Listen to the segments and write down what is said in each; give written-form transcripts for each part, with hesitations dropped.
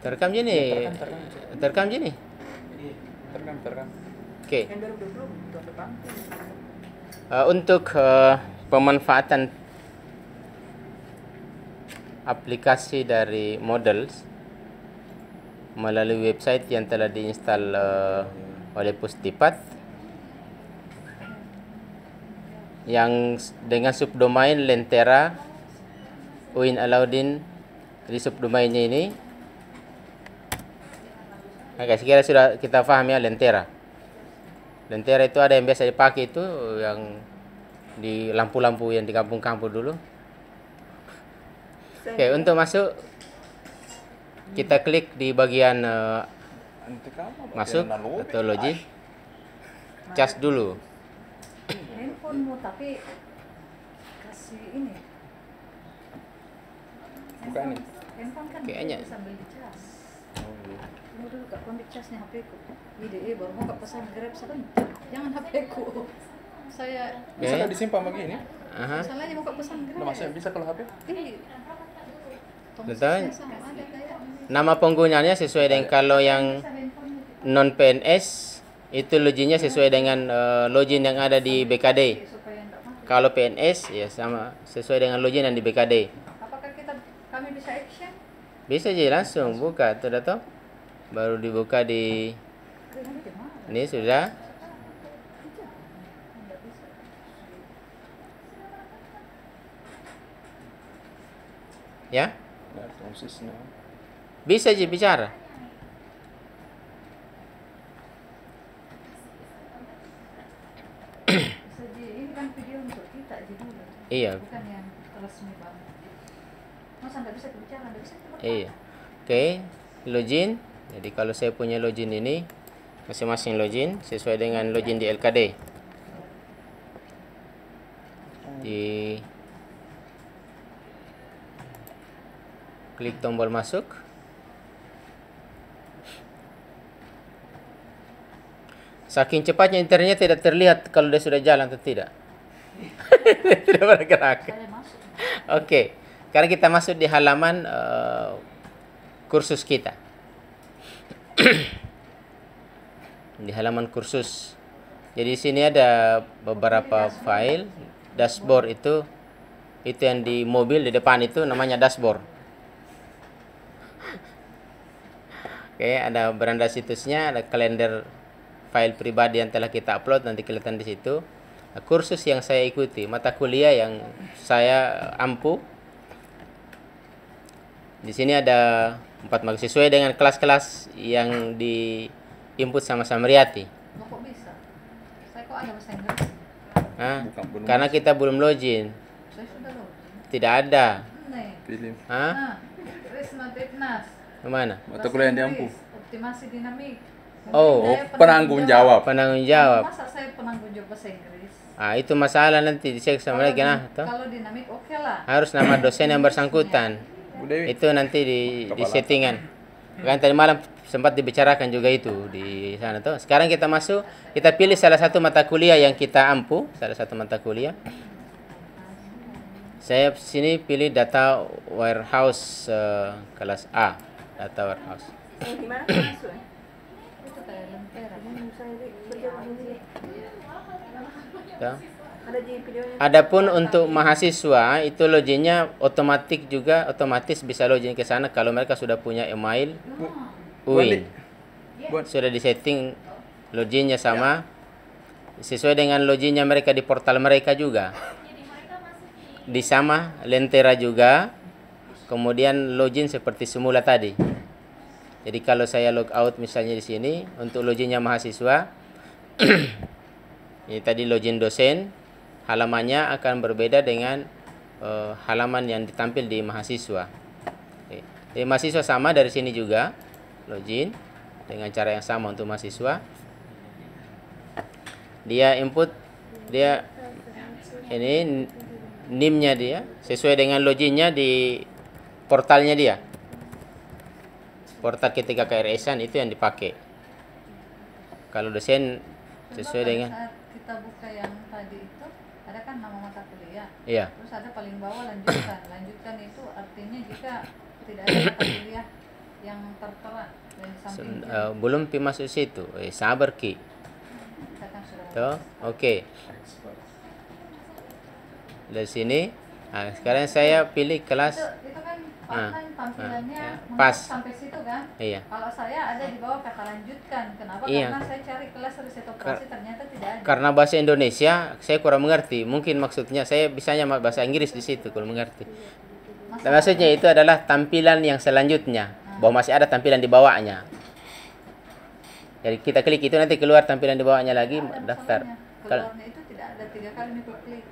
Terekam je ni. Terekam je ni. Terekam. Okey. Untuk pemanfaatan aplikasi dari Models melalui website yang telah diinstal oleh Pustipat yang dengan subdomain Lentera Uin Alauddin di subdomainnya ini. Oke, sekiranya sudah kita paham ya Lentera. Lentera itu ada yang biasa dipakai itu yang di lampu-lampu yang di kampung-kampung dulu. Oke, untuk masuk kita klik di bagian masuk atau login. Cas dulu. Handphonemu tapi kasih ini. Buka ini. Handphone kan Kayaknya. bisa beli cas. Tunggu dulu kak, ambil casnya HP-ku. Ide baru mau kak pesan Grab sebentar. Jangan HP-ku. Saya Bisa kan disimpan begini? masalahnya mau kak pesan Grab. Maksudnya bisa kalau HP? Betul. Nama penggunanya sesuai dengan kalau yang non PNS itu loginnya sesuai dengan login yang ada di BKD. Kalau PNS ya sama sesuai dengan login yang di BKD. Apakah kami bisa action? Bisa aja langsung buka tuh dah toh. Baru dibuka di ini sudah. Ya? Bisa aja bicara. Ini kan video untuk kita aja dulu. Iya. Bukan yang resmi banget. Masa nggak bisa bicara, nggak bisa. Iya. Oke, login. Jadi kalau saya punya login ini masing-masing login sesuai dengan login di LKD. Di klik tombol masuk. Saking cepatnya internetnya tidak terlihat kalau dia sudah jalan atau tidak. Tidak bergerak. Oke, sekarang kita masuk di halaman kursus kita. Di halaman kursus. Jadi di sini ada beberapa file. Dashboard itu yang di mobil di depan itu namanya dashboard. Oke, ada beranda situsnya, ada kalender file pribadi yang telah kita upload nanti kelihatan di situ. Kursus yang saya ikuti, mata kuliah yang saya ampu. Di sini ada 4 mark sesuai dengan kelas-kelas yang di input sama Samriati. Kok bisa? Saya kok ada bahasa Inggris? Karena kita belum login. Saya sudah login. Tidak ada. Nih. Pilih. Risma Tipnas. Mana? Mata kuliah yang diampu. Optimasi dinamik. Oh, penanggung jawab. Penanggung jawab. Masa saya penanggung jawab bahasa Inggris? Itu masalah nanti dicek sama lagi Kalau dinamik oke lah. Harus nama dosen yang bersangkutan. Itu nanti di settingan. Kan tadi malam sempat dibicarakan juga itu di sana tuh. Sekarang kita masuk, kita pilih salah satu mata kuliah yang kita ampu, salah satu mata kuliah. Saya sini pilih data warehouse kelas A, data warehouse. Gimana masuk? Itu kayak lentera. Adapun untuk mahasiswa itu loginnya otomatis bisa login ke sana kalau mereka sudah punya email UIN. Sudah disetting loginnya sama sesuai dengan loginnya mereka di portal mereka juga. Di sama Lentera juga. Kemudian login seperti semula tadi. Jadi kalau saya log out misalnya di sini untuk loginnya mahasiswa ini tadi login dosen, halamannya akan berbeda dengan halaman yang ditampil di mahasiswa. Oke. Jadi mahasiswa sama dari sini juga login dengan cara yang sama untuk mahasiswa. Dia input ini NIM-nya dia sesuai dengan loginnya di portalnya dia. Portal ketika KRS-an itu yang dipakai. Kalau dosen sesuai dengan kita buka yang tadi itu ada kan nama mata kuliah. Iya. Terus ada paling bawah lanjutkan. Lanjutkan itu artinya jika tidak ada mata kuliah yang tertera dan di samping belum pi masuk situ. Sabar Ki. kita kan sudah Tuh, oke. Dari sini. Sekarang saya pilih kelas. itu kan kan tampilannya pas. sampai situ kan. Iya. Kalau saya ada di bawah kata lanjutkan. Kenapa? Iya. Karena saya cari kelas riset operasi ternyata tidak ada. Karena bahasa Indonesia saya kurang mengerti. Mungkin maksudnya saya bisanya bahasa Inggris di situ kalau mengerti. Dan maksudnya itu adalah tampilan yang selanjutnya. Bahwa masih ada tampilan di bawahnya. Jadi kita klik itu nanti keluar tampilan di bawahnya lagi daftar. Keluarnya itu tidak ada 3 kali nih klik.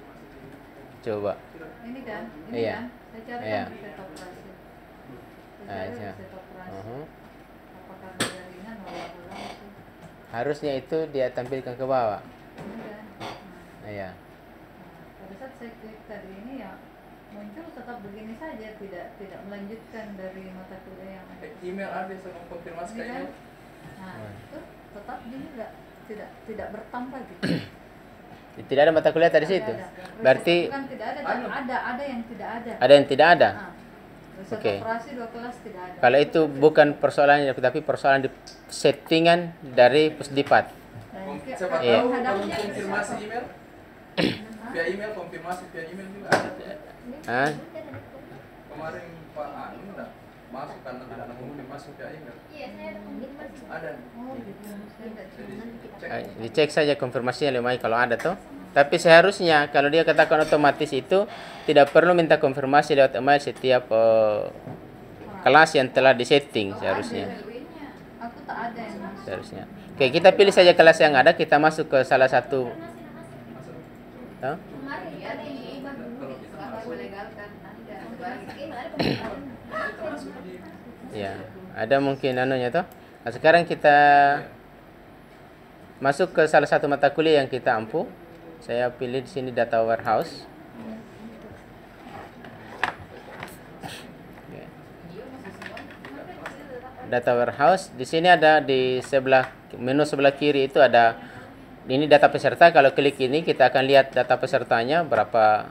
Coba. Ini kan, Iya. kan. Saya cari Iya. kan riset operasi. Saya cari Iya. riset operasi. Uh-huh. Apakah jaringan ulang-ulang itu? Harusnya itu dia tampilkan ke bawah. Ini kan. Iya. Pada saat saya klik tadi ini ya muncul tetap begini saja, tidak melanjutkan dari mata kuliah yang ada. Email ada saya mau konfirmasi Ini kan? kayaknya. Nah, itu tetap dia tidak bertambah gitu. Tidak ada mata kuliah tadi situ. Tidak ada. Berarti Bukan tidak ada, ada yang tidak ada. ada yang tidak ada. Nah, riset Oke. operasi 2 kelas tidak ada. Kalau itu bukan persoalannya, tapi persoalan di settingan dari Pusdipat. Dan Siapa Iya. tahu kalau hadapnya konfirmasi siapa? email via email, konfirmasi via email juga ada. Hah? Kemarin Pak Anu enggak masuk karena tidak nemu masuk via email. Ada. Oh, gitu. Saya nggak Jadi cek. cek. Dicek saja konfirmasinya Lemai kalau ada tuh. Tapi seharusnya kalau dia katakan otomatis itu tidak perlu minta konfirmasi lewat email setiap kelas yang telah disetting seharusnya. LW-nya. Aku tak ada yang masuk. Seharusnya. Oke, kita pilih saja kelas yang ada, kita masuk ke salah satu. Tuh. Ya, ada mungkin anunya toh. Nah, sekarang kita masuk ke salah satu mata kuliah yang kita ampu. Saya pilih di sini data warehouse. Oke. Data warehouse di sini ada di sebelah menu sebelah kiri itu ada ini data peserta. Kalau klik ini kita akan lihat data pesertanya berapa.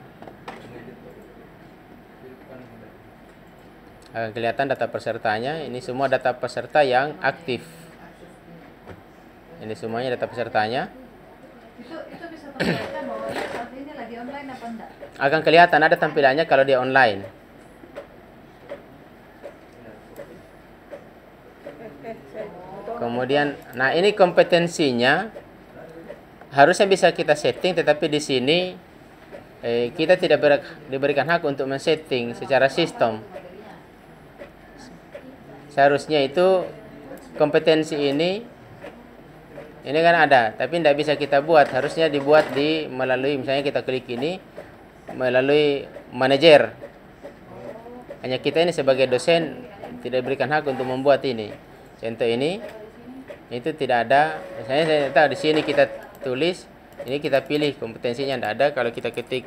Akan kelihatan data pesertanya. Ini semua data peserta yang aktif. Ini semuanya data pesertanya. Itu bisa terbaca bahwa dia saat ini lagi online apa enggak? Akan kelihatan ada tampilannya kalau dia online. Kemudian, nah ini kompetensinya harusnya bisa kita setting, tetapi di sini kita tidak diberikan hak untuk men-setting secara sistem. Seharusnya itu kompetensi ini kan ada, tapi tidak bisa kita buat. Harusnya dibuat melalui misalnya kita klik ini melalui manajer. Hanya kita ini sebagai dosen tidak diberikan hak untuk membuat ini. Contoh ini itu tidak ada. Misalnya saya tahu di sini kita tulis, ini kita pilih kompetensinya tidak ada. Kalau kita ketik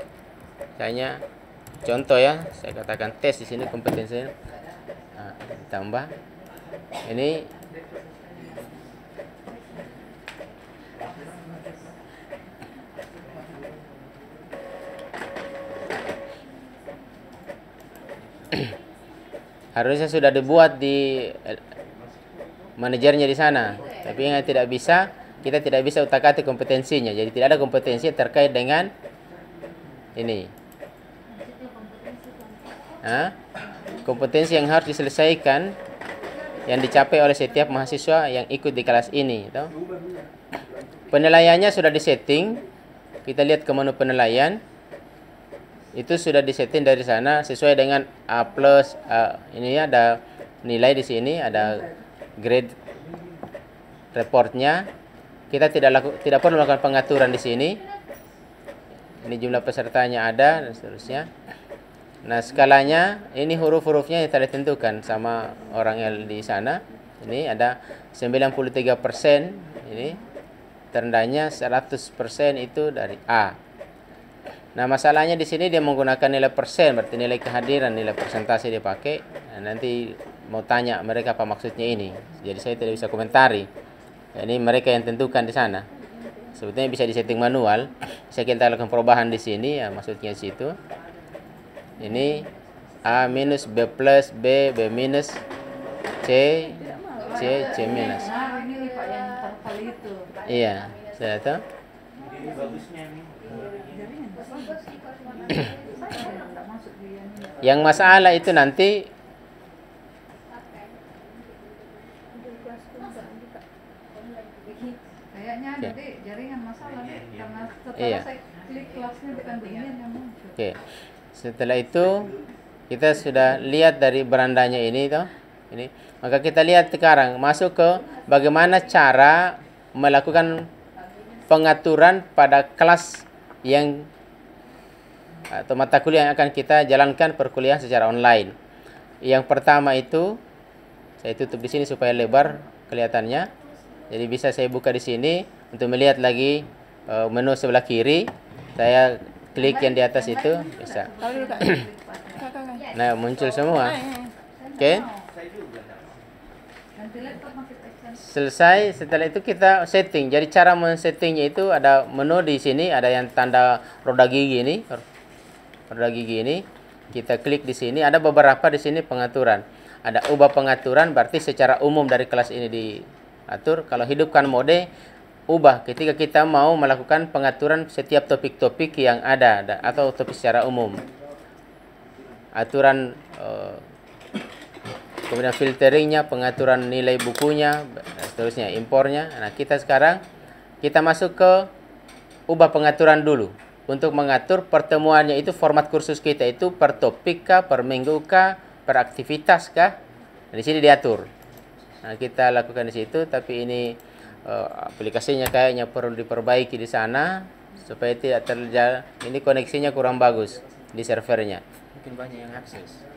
misalnya contoh ya, saya katakan tes di sini kompetensinya. Nah, ditambah ini harusnya sudah dibuat di manajernya di sana, tapi yang tidak bisa, kita tidak bisa utak-atik kompetensinya. Jadi tidak ada kompetensi terkait dengan ini. Kompetensi yang harus diselesaikan yang dicapai oleh setiap mahasiswa yang ikut di kelas ini. Penilaiannya sudah disetting. Kita lihat ke menu penilaian. Itu sudah disetting dari sana sesuai dengan A+. Ini ada nilai di sini, ada grade reportnya. Kita tidak perlu melakukan pengaturan di sini. Ini jumlah pesertanya ada dan seterusnya. Nah, skalanya ini huruf-hurufnya yang telah ditentukan sama orang yang di sana. Ini ada 93%, ini terendahnya 100% itu dari A. Nah, masalahnya di sini dia menggunakan nilai persen, berarti nilai kehadiran, nilai persentase dia pakai. Nah, nanti mau tanya mereka apa maksudnya ini. Jadi saya tidak bisa komentari. Ini mereka yang tentukan di sana. Sebetulnya bisa disetting manual. Bisa kita lakukan perubahan di sini, ya maksudnya situ. Ini A minus, B plus, B minus, C, C minus. Nah, ini Pak yang kali itu. Iya, saya tahu. Yang masalah itu nanti kayaknya nanti jaringan masalah deh, karena setelah Iya. saya klik kelasnya bukan beginian yang muncul. Oke. Setelah itu kita sudah lihat dari berandanya ini toh. Ini. Maka kita lihat sekarang masuk ke bagaimana cara melakukan pengaturan pada kelas yang atau mata kuliah yang akan kita jalankan perkuliahan secara online. Yang pertama itu saya tutup di sini supaya lebar kelihatannya. Jadi bisa saya buka di sini untuk melihat lagi menu sebelah kiri. Saya klik yang di atas itu bisa. Nah, muncul semua. Oke. Selesai, setelah itu kita setting. Jadi cara men-settingnya itu ada menu di sini, ada yang tanda roda gigi ini. Roda gigi ini. Kita klik di sini, ada beberapa di sini pengaturan. Ada ubah pengaturan, berarti secara umum dari kelas ini diatur. Kalau hidupkan mode, ubah ketika kita mau melakukan pengaturan setiap topik-topik yang ada atau topik secara umum. Aturan kemudian filteringnya, pengaturan nilai bukunya, seterusnya, impornya. Nah, kita sekarang kita masuk ke ubah pengaturan dulu. Untuk mengatur pertemuannya itu format kursus kita itu per topik kah, per minggu kah, per aktivitas kah. Nah, di sini diatur. Nah, kita lakukan di situ, tapi ini aplikasinya kayaknya perlu diperbaiki di sana supaya tidak terjadi. Ini koneksinya kurang bagus di servernya. Mungkin banyak yang akses.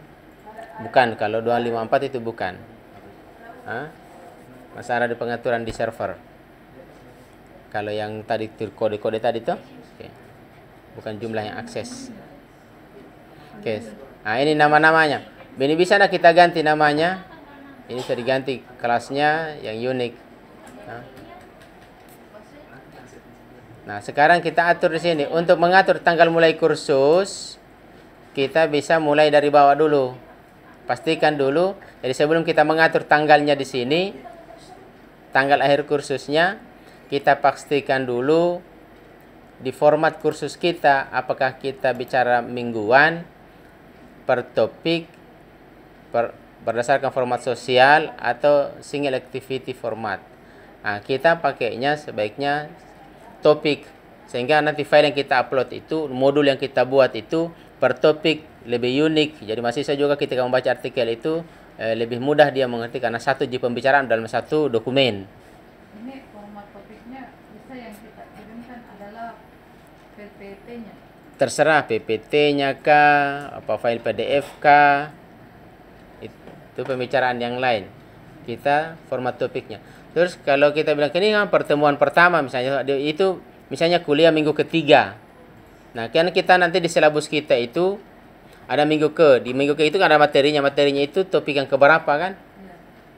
Bukan, kalau 254 itu bukan. Masalah di pengaturan di server. Kalau yang tadi kode-kode tadi tuh, okay. Bukan jumlah yang akses. Oke. Nah, ini nama-namanya. Ini bisa kita ganti namanya. Ini bisa diganti kelasnya yang unik. Nah, sekarang kita atur di sini. Untuk mengatur tanggal mulai kursus, kita bisa mulai dari bawah dulu. Pastikan dulu. Jadi sebelum kita mengatur tanggalnya di sini, tanggal akhir kursusnya, kita pastikan dulu di format kursus kita, apakah kita bicara mingguan, per topik, berdasarkan format sosial, atau single activity format. Nah, kita pakainya sebaiknya topik, sehingga nanti file yang kita upload itu, modul yang kita buat itu per topik lebih unik. Jadi mahasiswa juga ketika membaca artikel itu lebih mudah dia mengerti karena satu pembicaraan dalam satu dokumen. Ini format topiknya bisa yang kita kirimkan adalah PPT-nya. Terserah PPT-nya kah, apa file PDF kah, itu pembicaraan yang lain. Kita format topiknya. Terus kalau kita bilang ini kan pertemuan pertama misalnya, itu misalnya kuliah minggu ketiga. Nah, kan kita nanti di silabus kita itu ada di minggu ke itu kan ada materinya itu topik yang keberapa kan?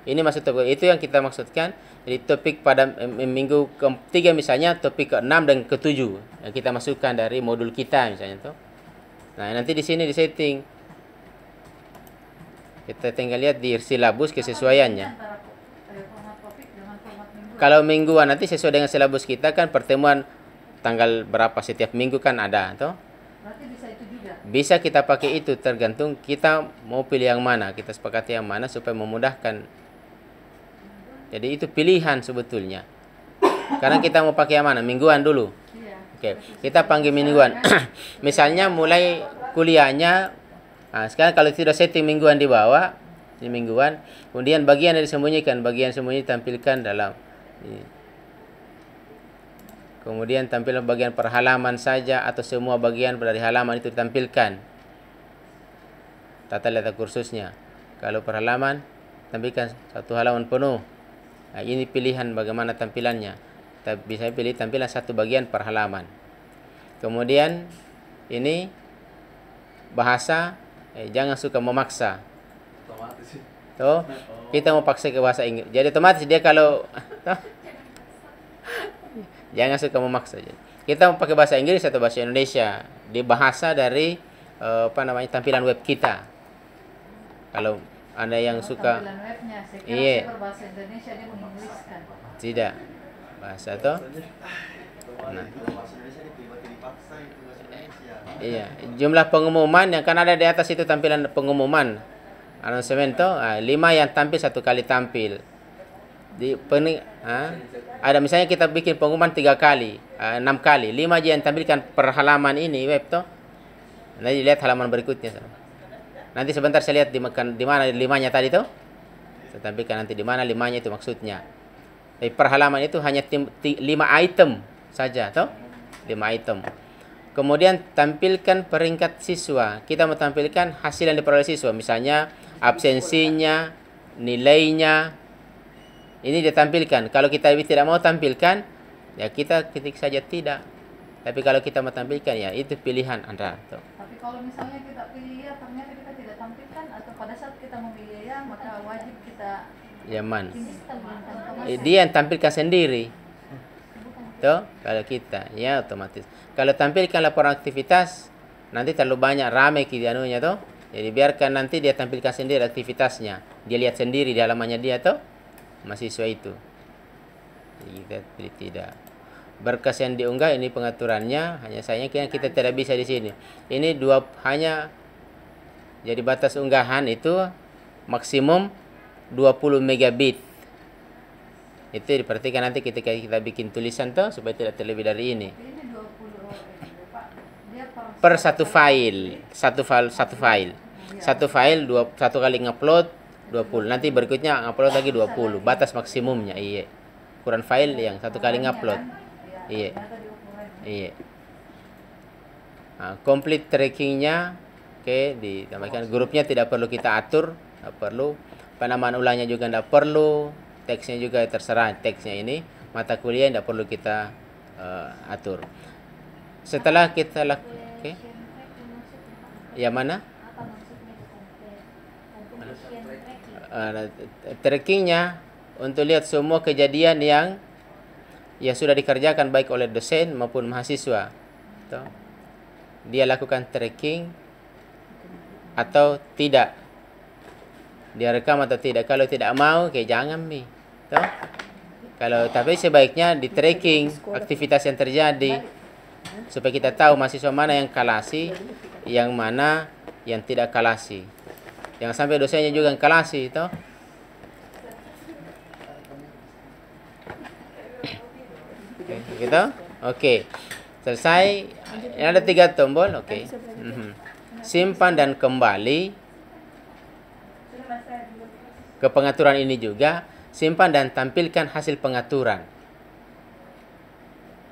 Ini maksud topik itu yang kita maksudkan. Jadi topik pada minggu ketiga misalnya topik ke-6 dan ke-7 yang kita masukkan dari modul kita misalnya tuh. Nah, nanti di sini di setting. Kita tinggal lihat di silabus kesesuaiannya. Kalau mingguan nanti sesuai dengan silabus kita kan pertemuan tanggal berapa setiap minggu kan ada toh. Berarti bisa itu juga. Bisa kita pakai itu, tergantung kita mau pilih yang mana, kita sepakati yang mana supaya memudahkan. Jadi itu pilihan sebetulnya. Karena kita mau pakai yang mana? Mingguan dulu. Iya. Oke, kita panggil mingguan. Misalnya mulai kuliahnya, nah sekarang kalau sudah setting mingguan di bawah, di mingguan, kemudian bagian yang disembunyikan, bagian sembunyi tampilkan dalam. Kemudian tampil bagian per halaman saja atau semua bagian dari halaman itu ditampilkan. Tata letak kursusnya. Kalau per halaman, tampilkan satu halaman penuh. Nah, ini pilihan bagaimana tampilannya. Kita bisa pilih tampilan satu bagian per halaman. Kemudian ini bahasa, jangan suka memaksa. Otomatis. Tuh, kita mau paksa ke bahasa Inggris. Jadi otomatis dia kalau jangan suka memaksa. Kita mau pakai bahasa Inggris atau bahasa Indonesia di bahasa dari tampilan web kita. Kalau Anda yang suka Tampilan webnya, saya kira iya. saya berbahasa Indonesia dia menginggriskan. Tidak. Bahasa toh. Nah. Iya, jumlah pengumuman yang kan ada di atas itu tampilan pengumuman. Announcement toh, 5 yang tampil 1 kali tampil. Ada misalnya kita bikin pengumuman 3 kali, 6 kali, 5 aja yang tampilkan per halaman ini web toh. Nanti lihat halaman berikutnya. Nanti sebentar saya lihat di mana 5-nya tadi toh. Saya tampilkan nanti di mana 5-nya itu maksudnya. Tapi per halaman itu hanya 5 item saja toh. 5 item. Kemudian tampilkan peringkat siswa. Kita mau tampilkan hasil yang diperoleh siswa, misalnya absensinya, nilainya. Ini ditampilkan. Kalau kita tidak mau tampilkan, ya kita ketik saja tidak. Tapi kalau kita mau tampilkan, ya itu pilihan Anda. Tuh. Tapi kalau misalnya kita pilih ya, ternyata kita tidak tampilkan, atau pada saat kita memilih ya, maka wajib kita Yaman. tinggikan. Dia yang tampilkan sendiri. Tuh, kalau kita, ya otomatis. Kalau tampilkan laporan aktivitas, nanti terlalu banyak ramai anunya tuh. Jadi biarkan nanti dia tampilkan sendiri aktivitasnya. Dia lihat sendiri di halamannya dia tuh. Mahasiswa itu. Jadi kita pilih tidak. Berkas yang diunggah ini pengaturannya, hanya sayangnya kita tidak bisa di sini. Ini hanya jadi batas unggahan itu maksimum 20 megabit. Itu diperhatikan nanti ketika kita bikin tulisan tuh supaya tidak terlebih dari ini. Ini 20 Pak. Dia Per satu file. Satu file 1 kali ngupload 20. Nanti berikutnya ngupload lagi 20. Batas maksimumnya, iya. Ukuran file yang 1 kali ngupload. Iya. Iya. Nah, complete trackingnya oke, ditambahkan grupnya tidak perlu kita atur, tidak perlu. Penamaan ulangnya juga tidak perlu. Teksnya juga terserah, teksnya ini mata kuliah tidak perlu kita atur. Setelah kita lakukan, yang mana? Trackingnya untuk lihat semua kejadian yang sudah dikerjakan baik oleh dosen maupun mahasiswa. Tuh. Dia lakukan tracking atau tidak. Dia rekam atau tidak. Kalau tidak mau, jangan mi. Tuh. Tapi sebaiknya di tracking aktivitas yang terjadi supaya kita tahu mahasiswa mana yang kalasi, yang mana yang tidak kalasi. Jangan sampai dosennya juga yang kalasi, toh. Gitu? Oke. Selesai. Ini ada 3 tombol, oke. Simpan dan kembali. Ke pengaturan ini juga simpan dan tampilkan hasil pengaturan.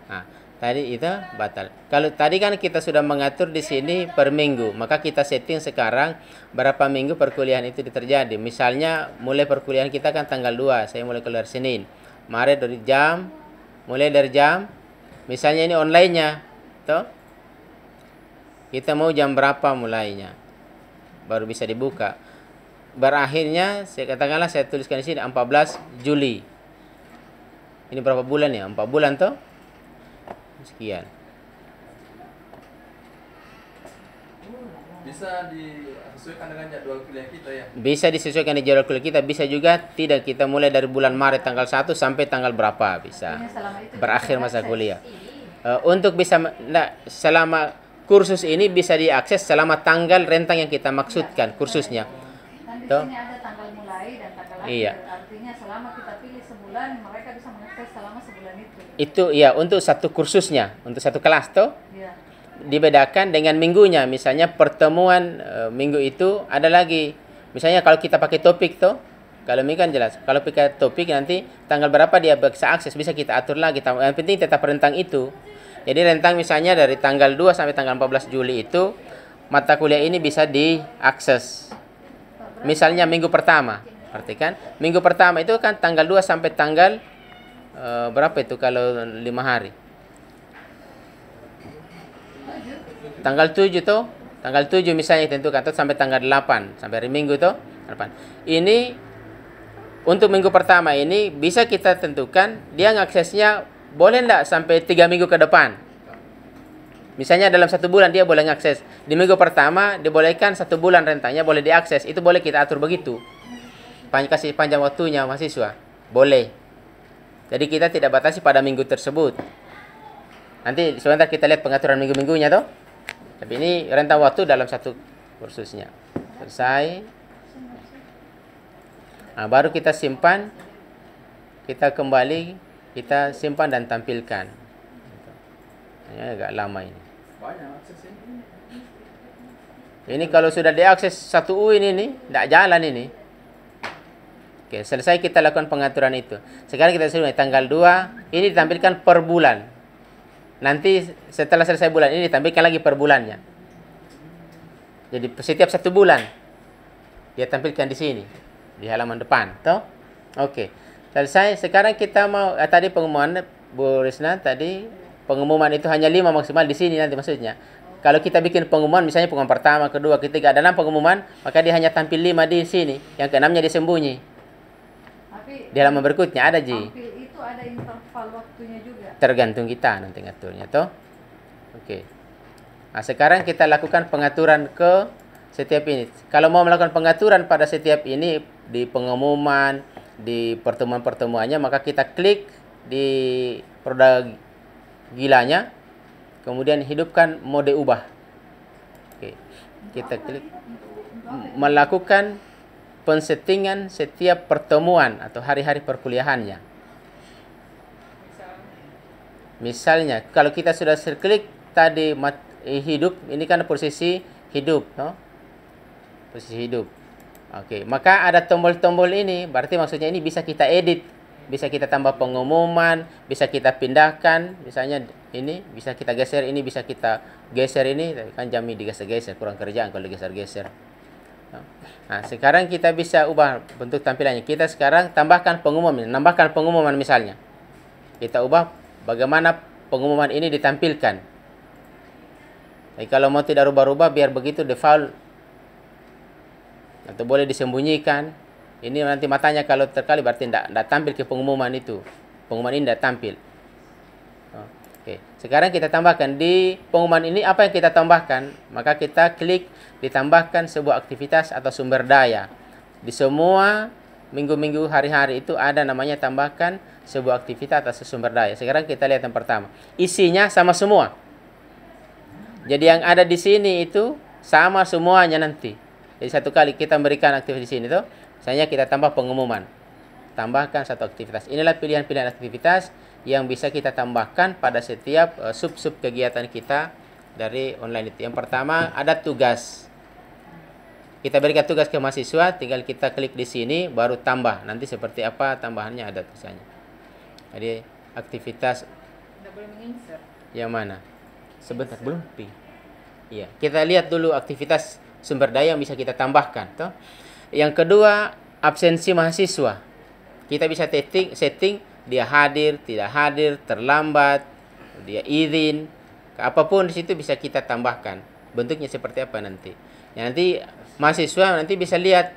Nah, tadi itu batal. Kalau tadi kan kita sudah mengatur di sini per minggu, maka kita setting sekarang berapa minggu perkuliahan itu terjadi. Misalnya mulai perkuliahan kita kan tanggal 2, saya mulai keluar Senin. Maret mulai dari jam, misalnya ini online-nya, toh. Kita mau jam berapa mulainya? Baru bisa dibuka. Berakhirnya katakanlah saya tuliskan di sini 14 Juli. Ini berapa bulan ya? 4 bulan toh? Sekian. Bisa disesuaikan dengan jadwal kuliah kita ya? Bisa disesuaikan di jadwal kuliah kita, bisa juga tidak. Kita mulai dari bulan Maret tanggal 1 sampai tanggal berapa bisa. Berakhir masa kuliah. Untuk bisa selama kursus ini bisa diakses selama tanggal rentang yang kita maksudkan kursusnya. Di sini ada tanggal mulai dan tanggal akhir. Iya. Artinya selama kita pilih sebulan, mereka bisa mengakses selama sebulan itu. Itu ya untuk satu kursusnya, untuk satu kelas toh. Iya. Dibedakan dengan minggunya. Misalnya pertemuan minggu itu ada lagi. Misalnya kalau kita pakai topik toh, kalau minggu kan jelas. Kalau pakai topik nanti tanggal berapa dia bisa akses, bisa kita atur lagi. Yang penting tetap rentang itu. Jadi rentang misalnya dari tanggal 2 sampai tanggal 14 Juli itu mata kuliah ini bisa diakses. Misalnya minggu pertama, perhatikan, minggu pertama itu kan tanggal 2 sampai tanggal berapa itu kalau 5 hari? Tanggal 7 tuh, tanggal 7 misalnya ditentukan atau sampai tanggal 8, sampai hari Minggu tuh, 8. Ini untuk minggu pertama ini bisa kita tentukan dia ngaksesnya boleh enggak sampai 3 minggu ke depan. Misalnya dalam 1 bulan dia boleh mengakses. Di minggu pertama dibolehkan 1 bulan rentangnya boleh diakses. Itu boleh kita atur begitu. Kasih panjang waktunya mahasiswa. Boleh. Jadi kita tidak batasi pada minggu tersebut. Nanti sebentar kita lihat pengaturan minggu-minggunya toh. Tapi ini rentang waktu dalam 1 kursusnya. Selesai. Nah, baru kita simpan. Kita kembali, kita simpan dan tampilkan. Ini agak lama ini. Banyak akses ini. Ini kalau sudah diakses 1 UIN ini, tidak jalan ini. Oke, selesai kita lakukan pengaturan itu. Sekarang kita sudah tanggal 2, ini ditampilkan per bulan. Nanti setelah selesai bulan ini ditampilkan lagi per bulannya. Jadi setiap 1 bulan dia tampilkan di sini, di halaman depan, toh? Oke. Selesai. Sekarang kita mau tadi pengumuman Bu Risna tadi pengumuman itu hanya 5 maksimal di sini nanti maksudnya. Kalau kita bikin pengumuman misalnya pengumuman pertama, kedua, ketiga, ada 6 pengumuman, maka dia hanya tampil 5 di sini. Yang ke-6-nya disembunyi. Tapi Di halaman berikutnya ada Ji. tampil itu ada interval waktunya juga. Tergantung kita nanti ngaturnya toh. Oke. Nah, sekarang kita lakukan pengaturan ke setiap ini. Kalau mau melakukan pengaturan pada setiap ini di pengumuman, di pertemuan-pertemuannya, maka kita klik di roda gilanya, kemudian hidupkan mode ubah. Oke. Kita klik melakukan pensettingan setiap pertemuan atau hari-hari perkuliahannya. Misalnya, kalau kita sudah klik tadi hidup, ini kan posisi hidup, no? Posisi hidup. Oke, maka ada tombol-tombol ini, berarti maksudnya ini bisa kita edit, bisa kita tambah pengumuman, bisa kita pindahkan, misalnya ini bisa kita geser, ini bisa kita geser ini, kan Jami digeser-geser, kurang kerjaan kalau digeser-geser. Nah, sekarang kita bisa ubah bentuk tampilannya. Kita sekarang tambahkan pengumuman, nambahkan pengumuman misalnya. Kita ubah bagaimana pengumuman ini ditampilkan. Jadi kalau mau tidak rubah-rubah biar begitu default atau boleh disembunyikan. Ini nanti matanya kalau terkali berarti tidak tampil ke pengumuman itu. Pengumuman ini tidak tampil. Oke. Sekarang kita tambahkan di pengumuman ini apa yang kita tambahkan. Maka kita klik ditambahkan sebuah aktivitas atau sumber daya. Di semua minggu-minggu hari-hari itu ada namanya tambahkan sebuah aktivitas atau sumber daya. Sekarang kita lihat yang pertama. Isinya sama semua. Jadi yang ada di sini itu sama semuanya nanti. Jadi satu kali kita memberikan aktivitas di sini tuh, misalnya kita tambah pengumuman. Tambahkan satu aktivitas. Inilah pilihan-pilihan aktivitas yang bisa kita tambahkan pada setiap sub-sub kegiatan kita dari online itu. Yang pertama ada tugas. Kita berikan tugas ke mahasiswa, tinggal kita klik di sini baru tambah. Nanti seperti apa tambahannya ada tulisannya. Jadi aktivitas Tidak boleh menginsert. yang mana? Sebentar, belum pi. Iya, kita lihat dulu aktivitas sumber daya yang bisa kita tambahkan, toh. Yang kedua, absensi mahasiswa. Kita bisa setting dia hadir, tidak hadir, terlambat, dia izin, apapun di situ bisa kita tambahkan. Bentuknya seperti apa nanti. Ya, nanti mahasiswa nanti bisa lihat,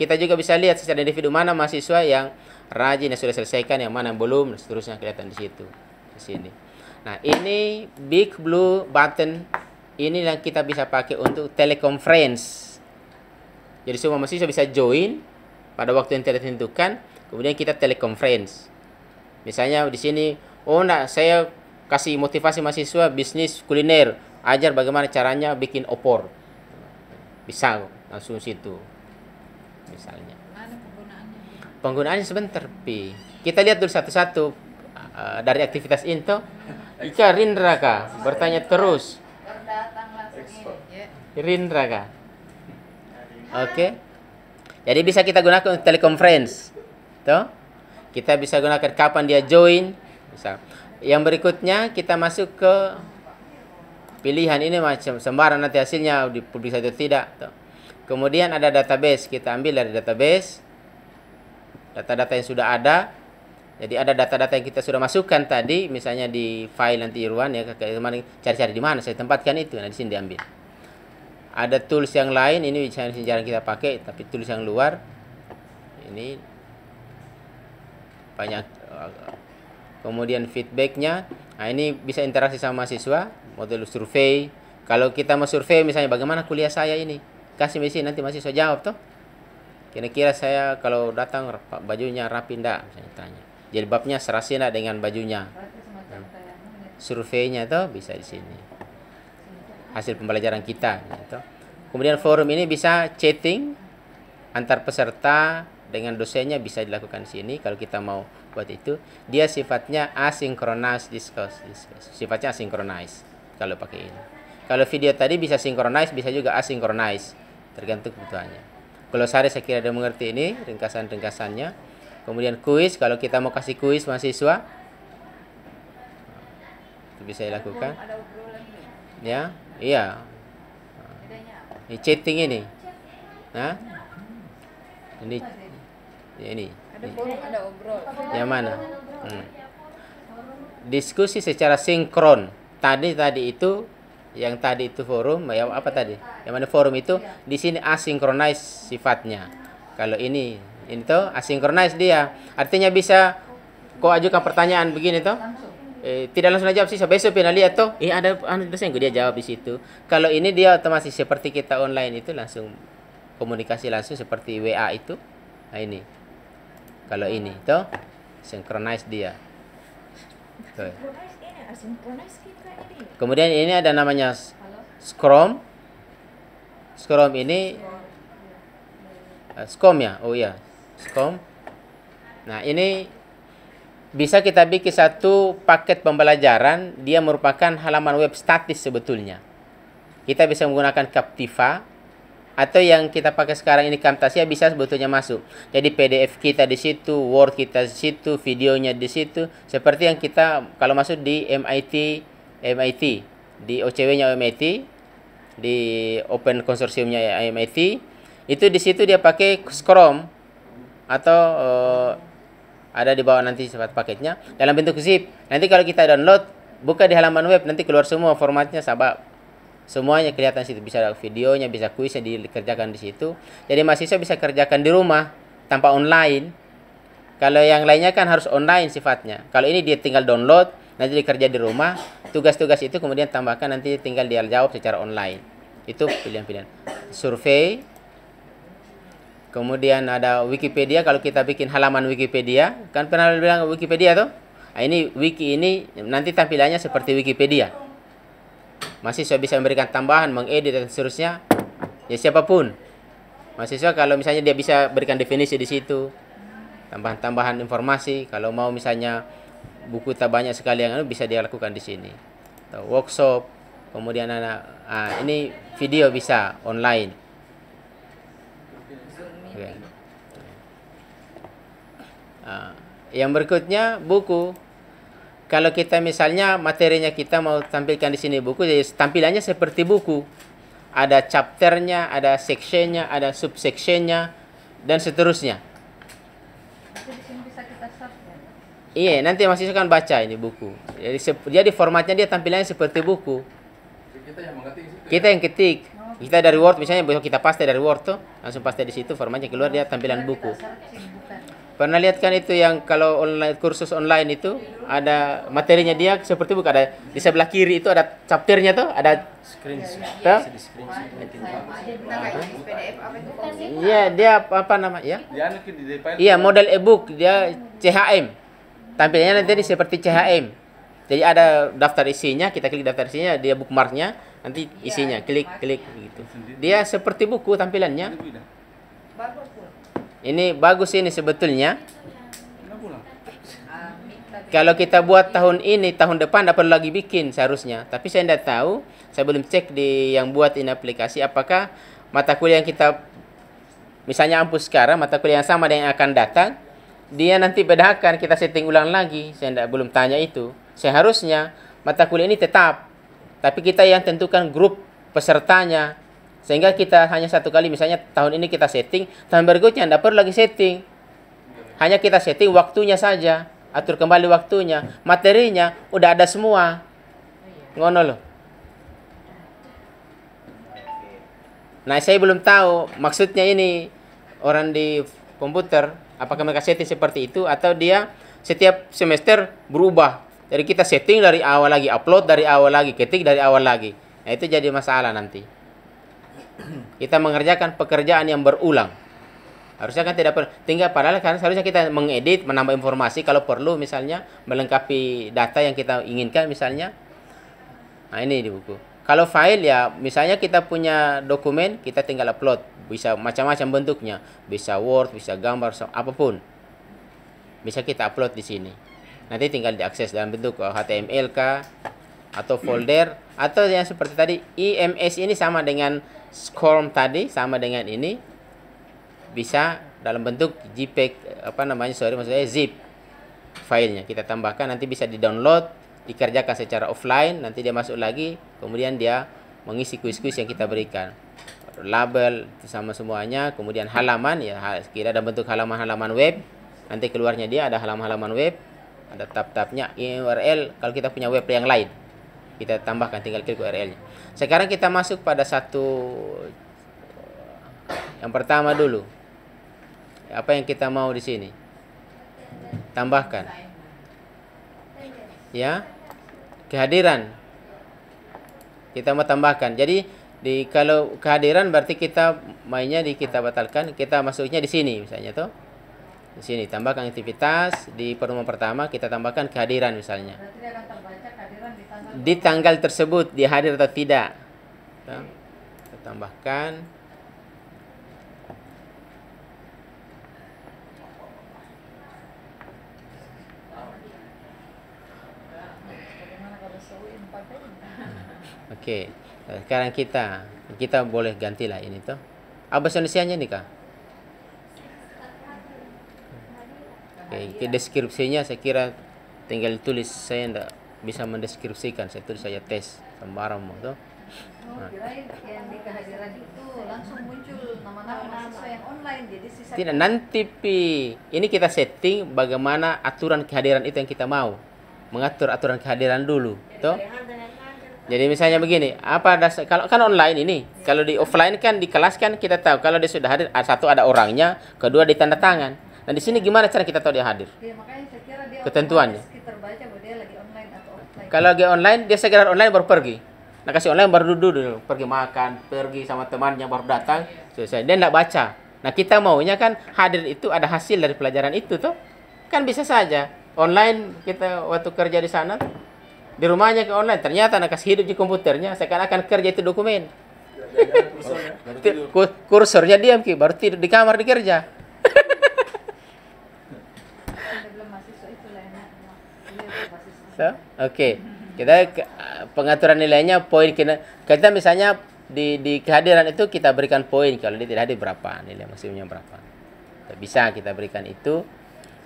kita juga bisa lihat secara individu mana mahasiswa yang rajin yang sudah selesaikan, yang mana yang belum, dan seterusnya kelihatan di situ, di sini. Nah, ini big blue button ini yang kita bisa pakai untuk teleconference. Jadi semua mahasiswa bisa join pada waktu yang tidak ditentukan, kemudian kita teleconference. Misalnya di sini, oh enggak, saya kasih motivasi mahasiswa bisnis kuliner, ajar bagaimana caranya bikin opor. Bisa langsung situ. Misalnya. Mana penggunaannya? Penggunaannya sebentar, Pi. Kita lihat dulu satu-satu dari aktivitas itu. Ika Rindra kah? Bertanya terus. Datang langsung ini. Ya. Rindra kah? Oke. Jadi bisa kita gunakan untuk teleconference. Tuh. Kita bisa gunakan kapan dia join. Misal. Yang berikutnya kita masuk ke pilihan ini macam sembarang nanti hasilnya dipublikasi atau tidak. Tuh. Kemudian ada database. Kita ambil dari database. Data-data yang sudah ada. Jadi ada data-data yang kita sudah masukkan tadi, misalnya di file nanti Irwan ya, cari-cari di mana saya tempatkan itu, nah di sini diambil. Ada tools yang lain, ini jarang kita pakai, tapi tools yang luar ini banyak. Kemudian feedbacknya, nah ini bisa interaksi sama mahasiswa, model survei. Kalau kita mau survei misalnya bagaimana kuliah saya ini, kasih mesin nanti mahasiswa jawab toh. Kira-kira saya kalau datang bajunya rapi ndak, misalnya tanya. Jilbabnya serasi ndak dengan bajunya. Surveinya toh bisa di sini. Hasil pembelajaran kita gitu. Kemudian forum ini bisa chatting antar peserta dengan dosennya bisa dilakukan di sini kalau kita mau buat itu. Dia sifatnya asynchronous discourse. Sifatnya asynchronous kalau pakai ini. Kalau video tadi bisa synchronize, bisa juga asynchronous, tergantung kebutuhannya. Kalau saya kira dia mengerti ini ringkasan-ringkasannya. Kemudian kuis, kalau kita mau kasih kuis mahasiswa itu bisa dilakukan. Ya, iya. Ini chatting ini. Nah, ini. Ada forum, ada obrol. Yang mana? Diskusi secara sinkron. Tadi itu yang tadi itu forum, ya apa tadi? Yang mana forum itu di sini asynchronous sifatnya. Kalau ini tuh asynchronous dia. Artinya bisa kau ajukan pertanyaan begini toh. Tidak langsung jawab sih, besok pernah lihat toh. Ada dosen dia jawab di situ. Kalau ini dia otomatis seperti kita online itu langsung komunikasi langsung seperti WA itu. Nah ini. Kalau ini toh synchronize dia. Tuh. Kemudian ini ada namanya Scrum. Scrum ini Scrum ya. Oh iya, Scrum. Nah, ini bisa kita bikin satu paket pembelajaran, dia merupakan halaman web statis sebetulnya. Kita bisa menggunakan Captiva atau yang kita pakai sekarang ini Camtasia bisa sebetulnya masuk. Jadi PDF kita di situ, Word kita di situ, videonya di situ. Seperti yang kita kalau masuk di MIT, di OCW-nya MIT, di Open Konsorsiumnya MIT, itu di situ dia pakai Scrum atau ada di bawah nanti sifat paketnya dalam bentuk zip. Nanti kalau kita download, buka di halaman web, nanti keluar semua formatnya sabab semuanya kelihatan situ, bisa videonya, bisa kuisnya dikerjakan di situ. Jadi mahasiswa bisa kerjakan di rumah tanpa online. Kalau yang lainnya kan harus online sifatnya. Kalau ini dia tinggal download, nanti dikerja di rumah. Tugas-tugas itu kemudian tambahkan nanti tinggal dia jawab secara online. Itu pilihan-pilihan. Survei. Kemudian ada Wikipedia. Kalau kita bikin halaman Wikipedia, kan pernah bilang Wikipedia tuh. Nah, ini wiki ini nanti tampilannya seperti Wikipedia. Mahasiswa bisa memberikan tambahan, mengedit dan seterusnya. Ya siapapun. Mahasiswa kalau misalnya dia bisa berikan definisi di situ, tambahan-tambahan informasi. Kalau mau misalnya buku tak banyak sekali yang bisa dia lakukan di sini. Atau workshop. Kemudian ini video bisa online. Okay. Yang berikutnya buku. Kalau kita misalnya materinya kita mau tampilkan di sini buku, jadi tampilannya seperti buku. Ada chapternya, ada sectionnya, ada subsectionnya, dan seterusnya. Iya, nanti mahasiswa kan baca ini buku. Jadi formatnya dia tampilannya seperti buku. Kita yang ketik. Kita dari Word misalnya, besok kita paste dari Word tuh, langsung paste di situ, formatnya keluar dia tampilan buku. Pernah lihat kan itu yang kalau online kursus online itu ada materinya dia seperti buku, ada di sebelah kiri itu ada chapternya tuh, ada screenshot. Iya, dia apa nama ya? Iya, model e-book dia CHM. Tampilannya nanti seperti CHM. Jadi ada daftar isinya, kita klik daftar isinya, dia bookmarknya, nanti isinya klik gitu. Dia seperti buku tampilannya. Ini bagus ini sebetulnya. Kalau kita buat tahun ini, tahun depan dapat lagi bikin seharusnya. Tapi saya tidak tahu, saya belum cek di yang buat ini aplikasi apakah mata kuliah yang kita misalnya ampus sekarang, mata kuliah yang sama dengan yang akan datang, dia nanti bedakan, kita setting ulang lagi. Saya belum tanya itu. Seharusnya mata kuliah ini tetap, tapi kita yang tentukan grup pesertanya. Sehingga kita hanya satu kali, misalnya tahun ini kita setting, tahun berikutnya tidak perlu lagi setting. Hanya kita setting waktunya saja, atur kembali waktunya. Materinya udah ada semua. Ngono loh. Nah, saya belum tahu maksudnya ini orang di komputer, apakah mereka setting seperti itu, atau dia setiap semester berubah Jadi kita setting dari awal lagi, upload dari awal lagi, ketik dari awal lagi. Nah, itu jadi masalah nanti. Kita mengerjakan pekerjaan yang berulang. Harusnya kan tidak perlu. Tinggal padahal kan seharusnya kita mengedit, menambah informasi kalau perlu misalnya, melengkapi data yang kita inginkan misalnya. Nah, ini di buku. Kalau file ya, misalnya kita punya dokumen, kita tinggal upload. Bisa macam-macam bentuknya. Bisa Word, bisa gambar, apapun. Bisa kita upload di sini. Nanti tinggal diakses dalam bentuk HTML kah, atau folder, atau yang seperti tadi, IMS ini sama dengan SCORM tadi, sama dengan ini. Bisa dalam bentuk JPEG, maksudnya zip filenya. Kita tambahkan, nanti bisa di-download, dikerjakan secara offline, nanti dia masuk lagi, kemudian dia mengisi kuis-kuis yang kita berikan. Label sama semuanya, kemudian halaman ya, kira dalam bentuk halaman-halaman web. Nanti keluarnya dia ada halaman-halaman web, ada tab-tabnya, URL kalau kita punya web yang lain. Kita tambahkan, tinggal klik URL-nya. Sekarang kita masuk pada satu yang pertama dulu. Apa yang kita mau di sini? Tambahkan. Ya. Kehadiran. Kita mau tambahkan. Jadi kalau kehadiran berarti kita mainnya kita batalkan, kita masuknya di sini misalnya tuh. Di sini tambahkan aktivitas, di perumahan pertama kita tambahkan kehadiran misalnya. Berarti akan terbaca kehadiran di tanggal tersebut, dia hadir atau tidak. Kita tambahkan. Oke. Sekarang kita boleh gantilah ini tuh. Bahasa Indonesianya nih Kak. Oke, deskripsinya saya kira tinggal tulis, saya tidak bisa mendeskripsikan, saya tulis saja tes sembarang tuh. Kirain yang di kehadiran itu langsung muncul nama-nama mahasiswa yang online, jadi sisa tidak nanti ini kita setting bagaimana aturan kehadiran itu yang kita mau, mengatur aturan kehadiran dulu tuh. Jadi misalnya begini, kalau kan online ini, kalau di offline kan di kelas kan kita tahu kalau dia sudah hadir, satu ada orangnya, kedua ditanda tangan. Nah di sini gimana cara kita tahu dia hadir? Ya, makanya saya kira dia ketentuannya. Terbaca bahwa dia lagi online atau offline. Kalau lagi online dia segera online baru pergi. Nah kasih online baru duduk, pergi makan, pergi sama temannya baru datang, selesai. Dia tidak baca. Nah kita maunya kan hadir itu ada hasil dari pelajaran itu tuh. Kan bisa saja online kita waktu kerja di sana, di rumahnya ke online, ternyata anak kasih hidup di komputernya, seakan-akan kerja itu dokumen. Kursornya diam ki, baru tidur di kamar dikerja. Oke. Kita pengaturan nilainya poin kita misalnya di kehadiran itu kita berikan poin, kalau dia tidak hadir berapa, nilai maksimumnya berapa. Bisa kita berikan itu.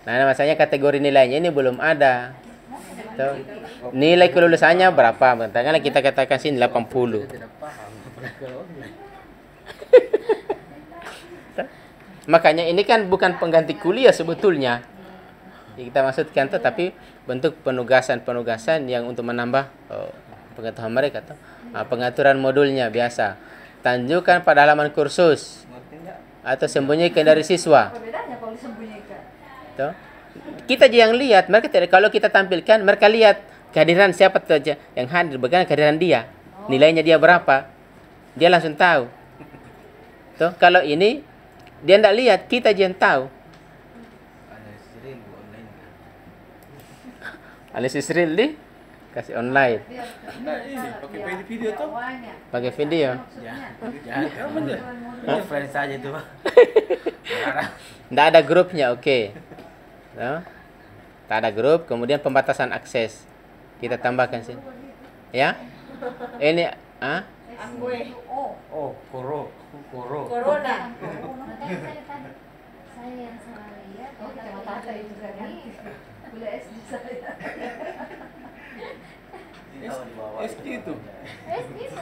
Nah, masalahnya kategori nilainya ini belum ada. Nilai kelulusannya berapa? Katakanlah kita katakan sini 80. Makanya ini kan bukan pengganti kuliah sebetulnya. Kita maksudkan tuh, tapi bentuk penugasan yang untuk menambah pengetahuan mereka tuh. Pengaturan modulnya biasa. Tunjukkan pada halaman kursus atau sembunyikan dari siswa. Apa bedanya kalau disembunyikan? Tuh. Kita aja yang lihat, mereka tidak. Kalau kita tampilkan, mereka lihat kehadiran siapa saja yang hadir, bagaimana kehadiran dia, nilainya dia berapa, dia langsung tahu. Tuh, kalau ini dia tidak lihat, kita aja yang tahu. Analisis real di kasih online. Nah, ini pakai video tuh. Pakai video. Offline saja itu, Pak. Tidak ada grupnya, oke. No? Tak ada grup, kemudian pembatasan akses. Kita tambahkan sini. Ya? Ini Corona. Saya yang salah lihat. Kacamata itu juga ganti. Kuliah SD saya. SD itu.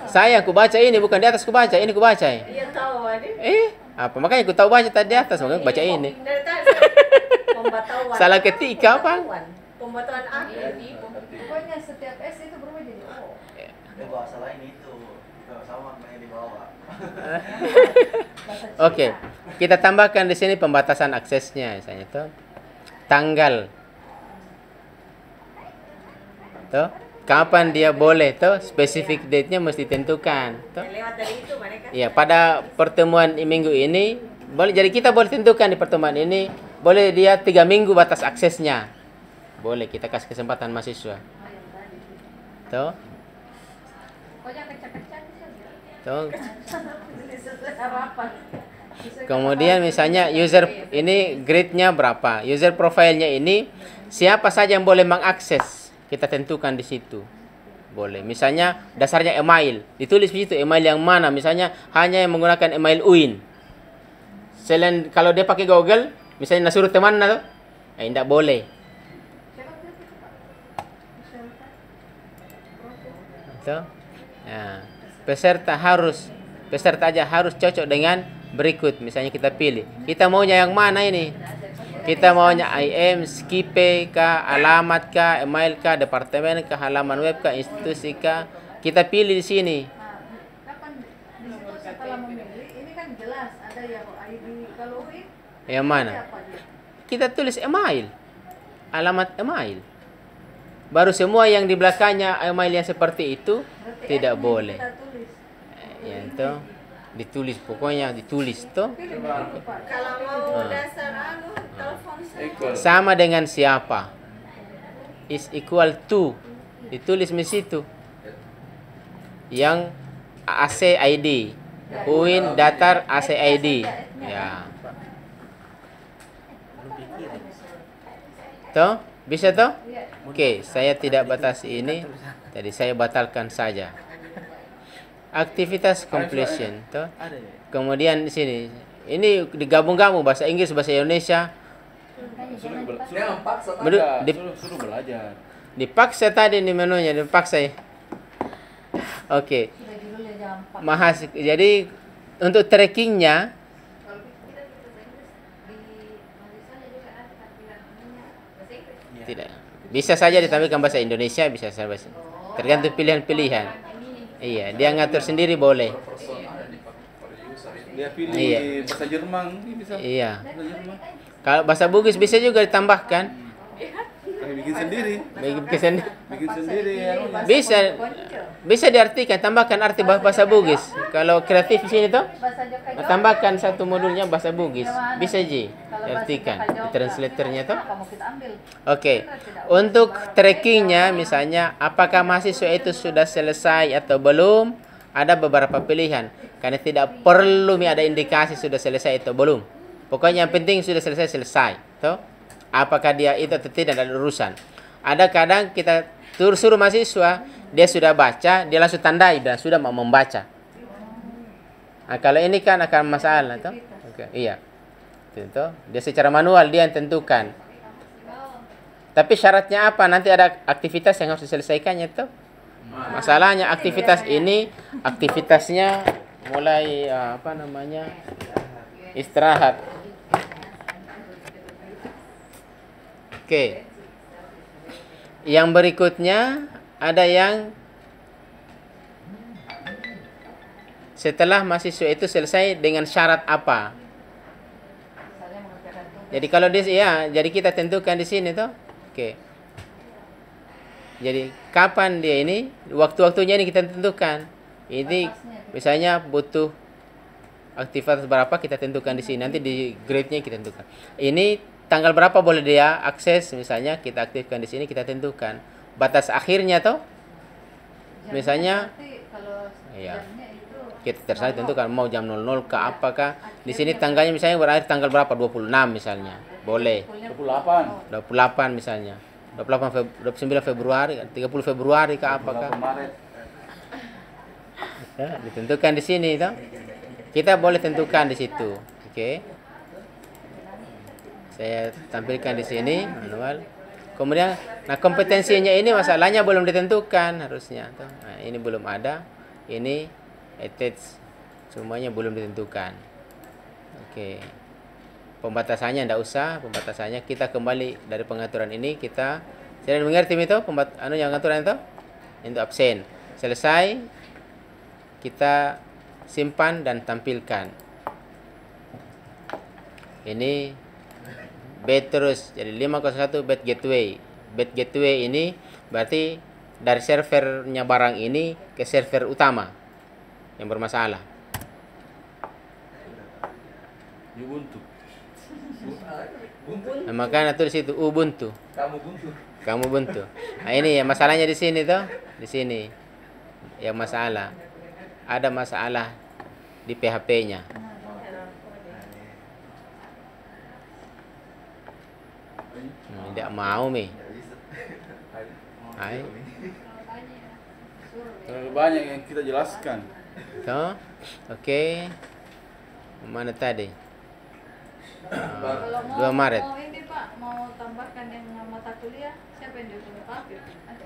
saya aku baca ini, bukan di atas aku baca, ini aku baca. Iya tahu, Adik. Apa makanya aku tahu baca tadi di atas, makanya aku baca ini. Pembatasan. Salah ketika apa? Pembatasan akhir. Pokoknya setiap S itu berubah jadi O. Itu bahasa lain itu. Sama yang di bawah. Oke. Kita tambahkan di sini pembatasan aksesnya misalnya tuh. Tanggal. Toh, kapan dia boleh toh? Spesifik date-nya mesti tentukan, toh. Lewat dari itu mereka. Ya, pada pertemuan minggu ini boleh, jadi kita boleh tentukan di pertemuan ini boleh dia 3 minggu batas aksesnya. Boleh kita kasih kesempatan mahasiswa. Toh. Toh. Kemudian misalnya user ini grade-nya berapa? User profile-nya ini siapa saja yang boleh mengakses? Kita tentukan di situ. Boleh. Misalnya dasarnya email, ditulis di situ email yang mana? Misalnya hanya yang menggunakan email UIN. Selain kalau dia pakai Google, misalnya nasuruh teman atau tidak boleh. Betul? Nah, peserta aja harus cocok dengan berikut. Misalnya kita pilih, kita maunya yang mana ini? Kita maunya IM, skipe kah, alamat kah, email kah, departemen kah, halaman web kah, institusi kah? Kita pilih di sini. Kapan di situ setelah memilih ini kan jelas ada yang ID, kalau UIN Yang mana? apa dia? Kita tulis email, alamat email. Baru semua yang di belakangnya email yang seperti itu Berarti tidak admin boleh. kita tulis. Ya itu ditulis, pokoknya ditulis tuh. Pilih begitu, Pak. Kalau mau dasar telepon saya. Sama dengan siapa? Is equal to. Ditulis di situ. Yang AC ID. UIN datar AC ID. Ya. Toh? Bisa toh? Oke, saya tidak batasi ini. Jadi saya batalkan saja. Aktivitas completion, toh. Kemudian di sini, ini digabung-gabung bahasa Inggris, bahasa Indonesia. Dia paksa Suruh belajar. Dipaksa tadi di menunya, dipaksa ya. Oke. Sudah judulnya jangan Pak. Jadi untuk trackingnya, tidak. Bisa saja ditampilkan bahasa Indonesia, bisa saja bahasa. Tergantung pilihan-pilihan. Iya, dia ngatur sendiri boleh. Dia pilih Iya. bahasa Jerman, ini bisa. Iya. Bahasa Jerman. Kalau bahasa Bugis bisa juga ditambahkan. Kayak bikin sendiri. Bikin sendiri ya. Bisa diartikan, tambahkan arti bahasa Bugis. Kalau kreatif di sini tuh, Bahasa Jogja. tambahkan satu modulnya bahasa Bugis. Bisa ji, Kalau diartikan bahasa di Jogja. translatornya tuh. Apa mau kita ambil? Oke. Untuk trackingnya misalnya apakah mahasiswa itu sudah selesai atau belum? Ada beberapa pilihan. Karena tidak perlu ada indikasi sudah selesai atau belum. Pokoknya yang penting sudah selesai. Tuh. Apakah dia itu atau tidak ada urusan. Ada kadang kita suruh mahasiswa, dia sudah baca, dia langsung tandai dan sudah mau membaca. Nah, kalau ini kan akan masalah tuh. Oke, iya. Itu dia secara manual dia yang tentukan. Tapi syaratnya apa? Nanti ada aktivitas yang harus diselesaikannya tuh. Masalahnya aktivitas ini aktivitasnya mulai istirahat. Oke. Yang berikutnya ada yang setelah mahasiswa itu selesai dengan syarat apa? Jadi kalau jadi kita tentukan di sini tuh. Oke. Jadi kapan dia ini? Waktu-waktunya ini kita tentukan. Ini misalnya butuh aktivitas berapa kita tentukan di sini. Nanti di grade-nya kita tentukan. Ini tanggal berapa boleh dia akses, misalnya kita aktifkan di sini, kita tentukan batas akhirnya toh. Misalnya iya. Kita terserah tentukan mau jam 00 ke apakah. Di sini tanggalnya misalnya berakhir tanggal berapa? 26 misalnya. Boleh. 28 misalnya. 29 Februari, 30 Februari ke apakah. Ya, ditentukan di sini toh. Kita boleh tentukan di situ. Oke. Saya tampilkan di sini manual. Kemudian, nah kompetensinya ini masalahnya belum ditentukan harusnya. Nah, ini belum ada. Ini attach semuanya belum ditentukan. Oke. Pembatasannya tidak usah. Pembatasannya kita kembali dari pengaturan ini kita sudah mengerti itu yang pengaturan itu untuk absen. Selesai. Kita simpan dan tampilkan. Ini bed terus, jadi 501 bed gateway. Bed gateway ini berarti dari servernya barang ini ke server utama yang bermasalah. Ubuntu. Nah, makanya tuh di situ Ubuntu. Kamu buntu. Kamu buntu. Nah, ini ya masalahnya di sini tuh, di sini. Yang masalah. Ada masalah di PHP-nya. Tidak mau Mi. Hai. Terlalu banyak yang kita jelaskan. Tuh. Oke. Mana tadi? Kalau 2 Maret. mau ini Pak, mau tambahkan yang mata kuliah, siapa yang dihubungi Pak Afif? Ada.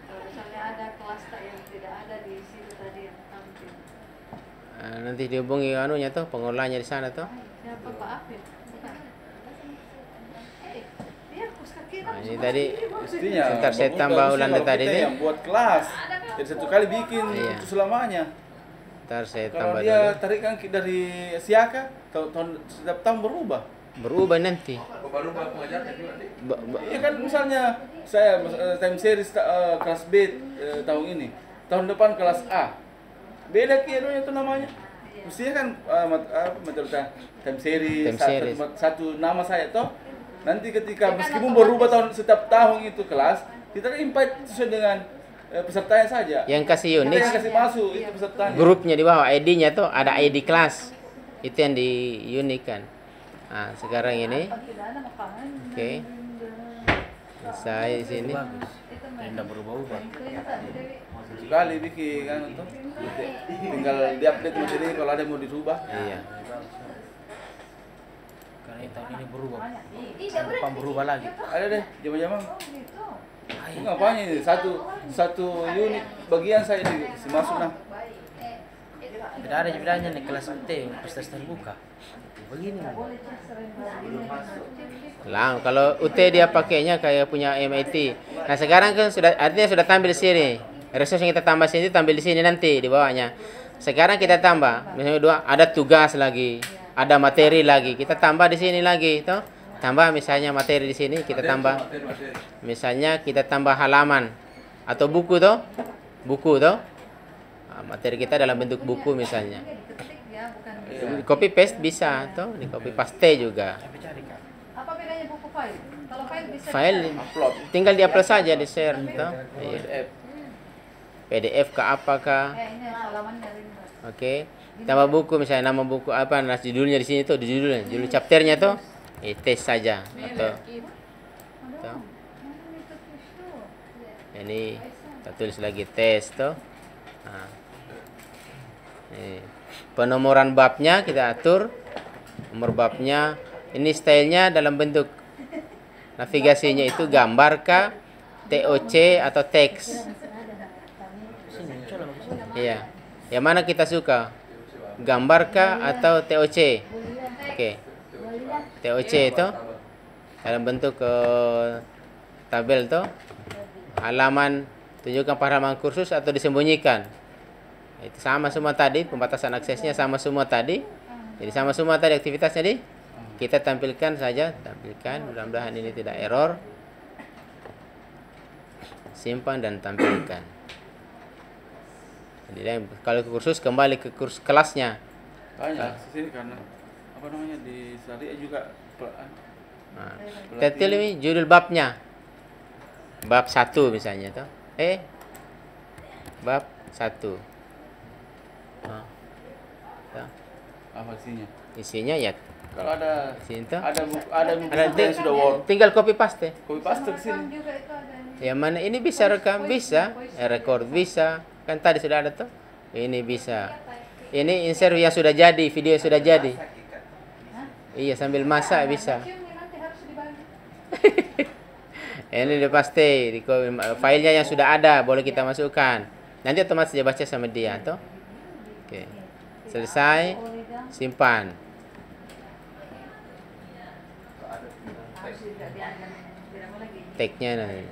Kalau misalnya ada kelas tak yang tidak ada di situ tadi yang tampil. Nanti dihubungi anunya tuh, pengolahnya di sana tuh. Siapa Pak Afif? Bukan. Iya, kus kaki Nah, ini tadi Mestinya. sebentar saya bagus tambah bagusnya ulang kalau tadi kita nih. yang buat kelas. Jadi satu kali bikin Iya. itu selamanya. Ntar saya Kalau tambah dia dulu. tarik kan dari Siaka, tahun setiap tahun berubah. Berubah nanti. Baru pengajarnya juga nih. Iya kan misalnya saya time series kelas B tahun ini, tahun depan kelas A. Beda kira itu namanya. Mestinya kan materi time series, Time series. satu nama saya toh. Nanti ketika meskipun berubah setiap tahun itu kelas, kita kan invite sesuai dengan pesertanya saja. Yang kasih Kita Unix, yang kasih masuk itu pesertanya. grupnya di bawah, ID-nya tuh ada ID kelas. Itu yang di Unix kan. Nah, sekarang ini tidak ada makanan. oke. Selesai di sini. Tidak berubah-ubah. Sekali bikin kan untuk tinggal diupdate materi kalau ada yang mau dirubah. Iya. Karena tahun ini berubah. Depan berubah lagi. Ada deh, jam-jam. Aku ngapain ini? Satu unit bagian saya masuk nah. Tidak ada bedanya nih kelas UT, universitas terbuka. Begini. Lah, kalau UT dia pakainya kayak punya MIT. Nah, sekarang kan sudah artinya sudah tampil di sini. Resource yang kita tambah sini tampil di sini nanti di bawahnya. Sekarang kita tambah, misalnya ada tugas lagi, ada materi lagi. Kita tambah di sini lagi, toh. Tambah misalnya materi di sini kita tambah. Misalnya kita tambah halaman atau buku toh. Buku toh. Nah, materi kita dalam bentuk buku misalnya. Di copy paste bisa toh, di copy paste juga. Apa bedanya buku file? Kalau file bisa File Upload. tinggal di-upload saja di share toh. Iya. PDF. PDF ke apakah? ini halaman dari Oke. Tambah buku misalnya nama buku apa, nah judulnya di sini tuh, di judulnya, judul chapternya tuh. Tes saja atau tuh. Ini kita tulis lagi tes tuh. Nah. Penomoran babnya kita atur. Nomor babnya ini stylenya dalam bentuk navigasinya itu gambar kah, TOC atau teks. Iya. Yang mana kita suka? Gambar kah atau TOC? Oke. TOC itu dalam bentuk tabel tuh. Halaman, tunjukkan halaman kursus atau disembunyikan. Itu sama semua tadi, pembatasan aksesnya sama semua tadi. Jadi sama semua tadi aktivitasnya di kita tampilkan saja, tampilkan. Mudah-mudahan ini tidak error. Simpan dan tampilkan. Jadi kalau ke kursus kembali ke kursus kelasnya. Banyak sini karena apa namanya di syariah juga Nah, kita tulis ini judul babnya. Bab 1 misalnya tuh. Bab 1. Nah. Tuh. apa isinya? Isinya ya Kalau ada sini tuh. ada buku Ada yang sudah Word, tinggal copy paste. copy paste ke sini. juga itu ada. Yang mana ini bisa rekam bisa, record bisa. Kan tadi sudah ada tuh. Ini bisa. Ini insert yang sudah jadi, video yang sudah jadi. Iya, sambil masak bisa. Nanti harus dibagi. Ini udah pasti filenya yang sudah ada boleh kita masukkan. Nanti otomatis dia baca sama dia tuh. Oke. Selesai, simpan. Tag-nya nanti.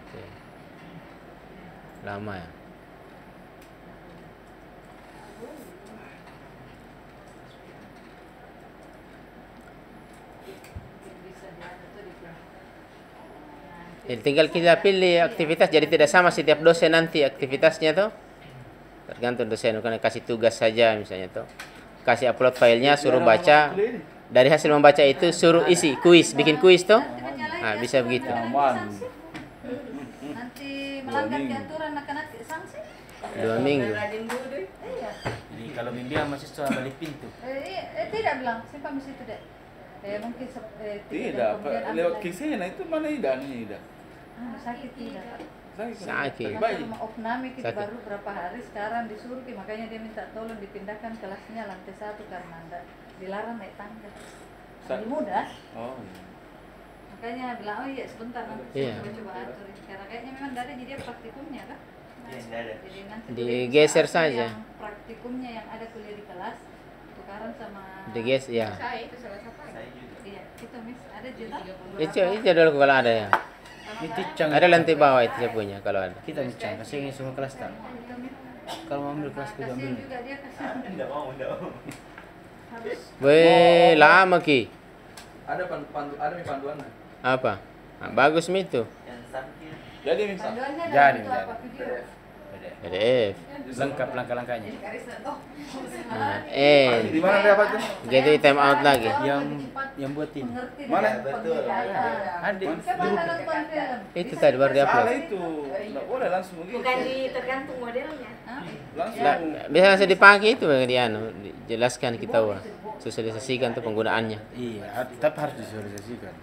Oke. Lama ya. Tinggal kita pilih aktivitas, jadi tidak sama setiap dosen nanti aktivitasnya tuh. Tergantung dosen, kan kasih tugas saja misalnya tuh. Kasih upload filenya, suruh baca. Dari hasil membaca itu suruh isi kuis, bikin kuis tuh. Nah, bisa begitu. Aman. Nanti melanggar aturan akan sanksi. 2 minggu. Iya. Jadi kalau bimbingan mahasiswa balik pintu. Tidak bilang, simpan di situ deh. Mungkin Tidak, kemudian ambil lewat lagi. kisahnya itu mana tidak. Sakit tidak. Sakit. Baik. Sama opname kita Sakit. baru berapa hari sekarang disuruh, makanya dia minta tolong dipindahkan kelasnya lantai 1 karena anda dilarang naik tangga. Lebih mudah. Oh. Iya. Makanya bilang oh iya sebentar nanti Iya. saya coba atur. Karena kayaknya memang dari jadi praktikumnya kan. Jadi nanti Digeser kuliah saja. yang praktikumnya yang ada kuliah di kelas tukaran sama. Diges ya. Saya itu salah satu. Iya, itu Miss ada juta. Itu dulu kalau ada ya. Itu cang. Ada lantai bawah itu saya punya kalau ada. Kita bincang, kasih semua kelas tak. Itu Miss. Kalau mau ambil kelas juga Kasihan ambil. juga dia kasihan. Enggak mau. Harus Weh, lama ki. Ada panduannya. Apa? Nah, bagus mi itu. Jadi misal panduannya Jadi, dalam bentuk apa video. PDF. Lengkap langkah-langkahnya. Nah, di mana dapatnya? gitu time out lagi. Yang buat ini. Mengerti Mana? dengan pengertian. Ada. Coba anda nonton film. Itu tadi baru Salah diupload. itu. Enggak boleh langsung begitu. Bukan tergantung modelnya. Hah? Langsung. Nah, bisa langsung dipakai itu di anu, dijelaskan kita wah. Sosialisasikan tuh penggunaannya. Iya, tetap harus disosialisasikan.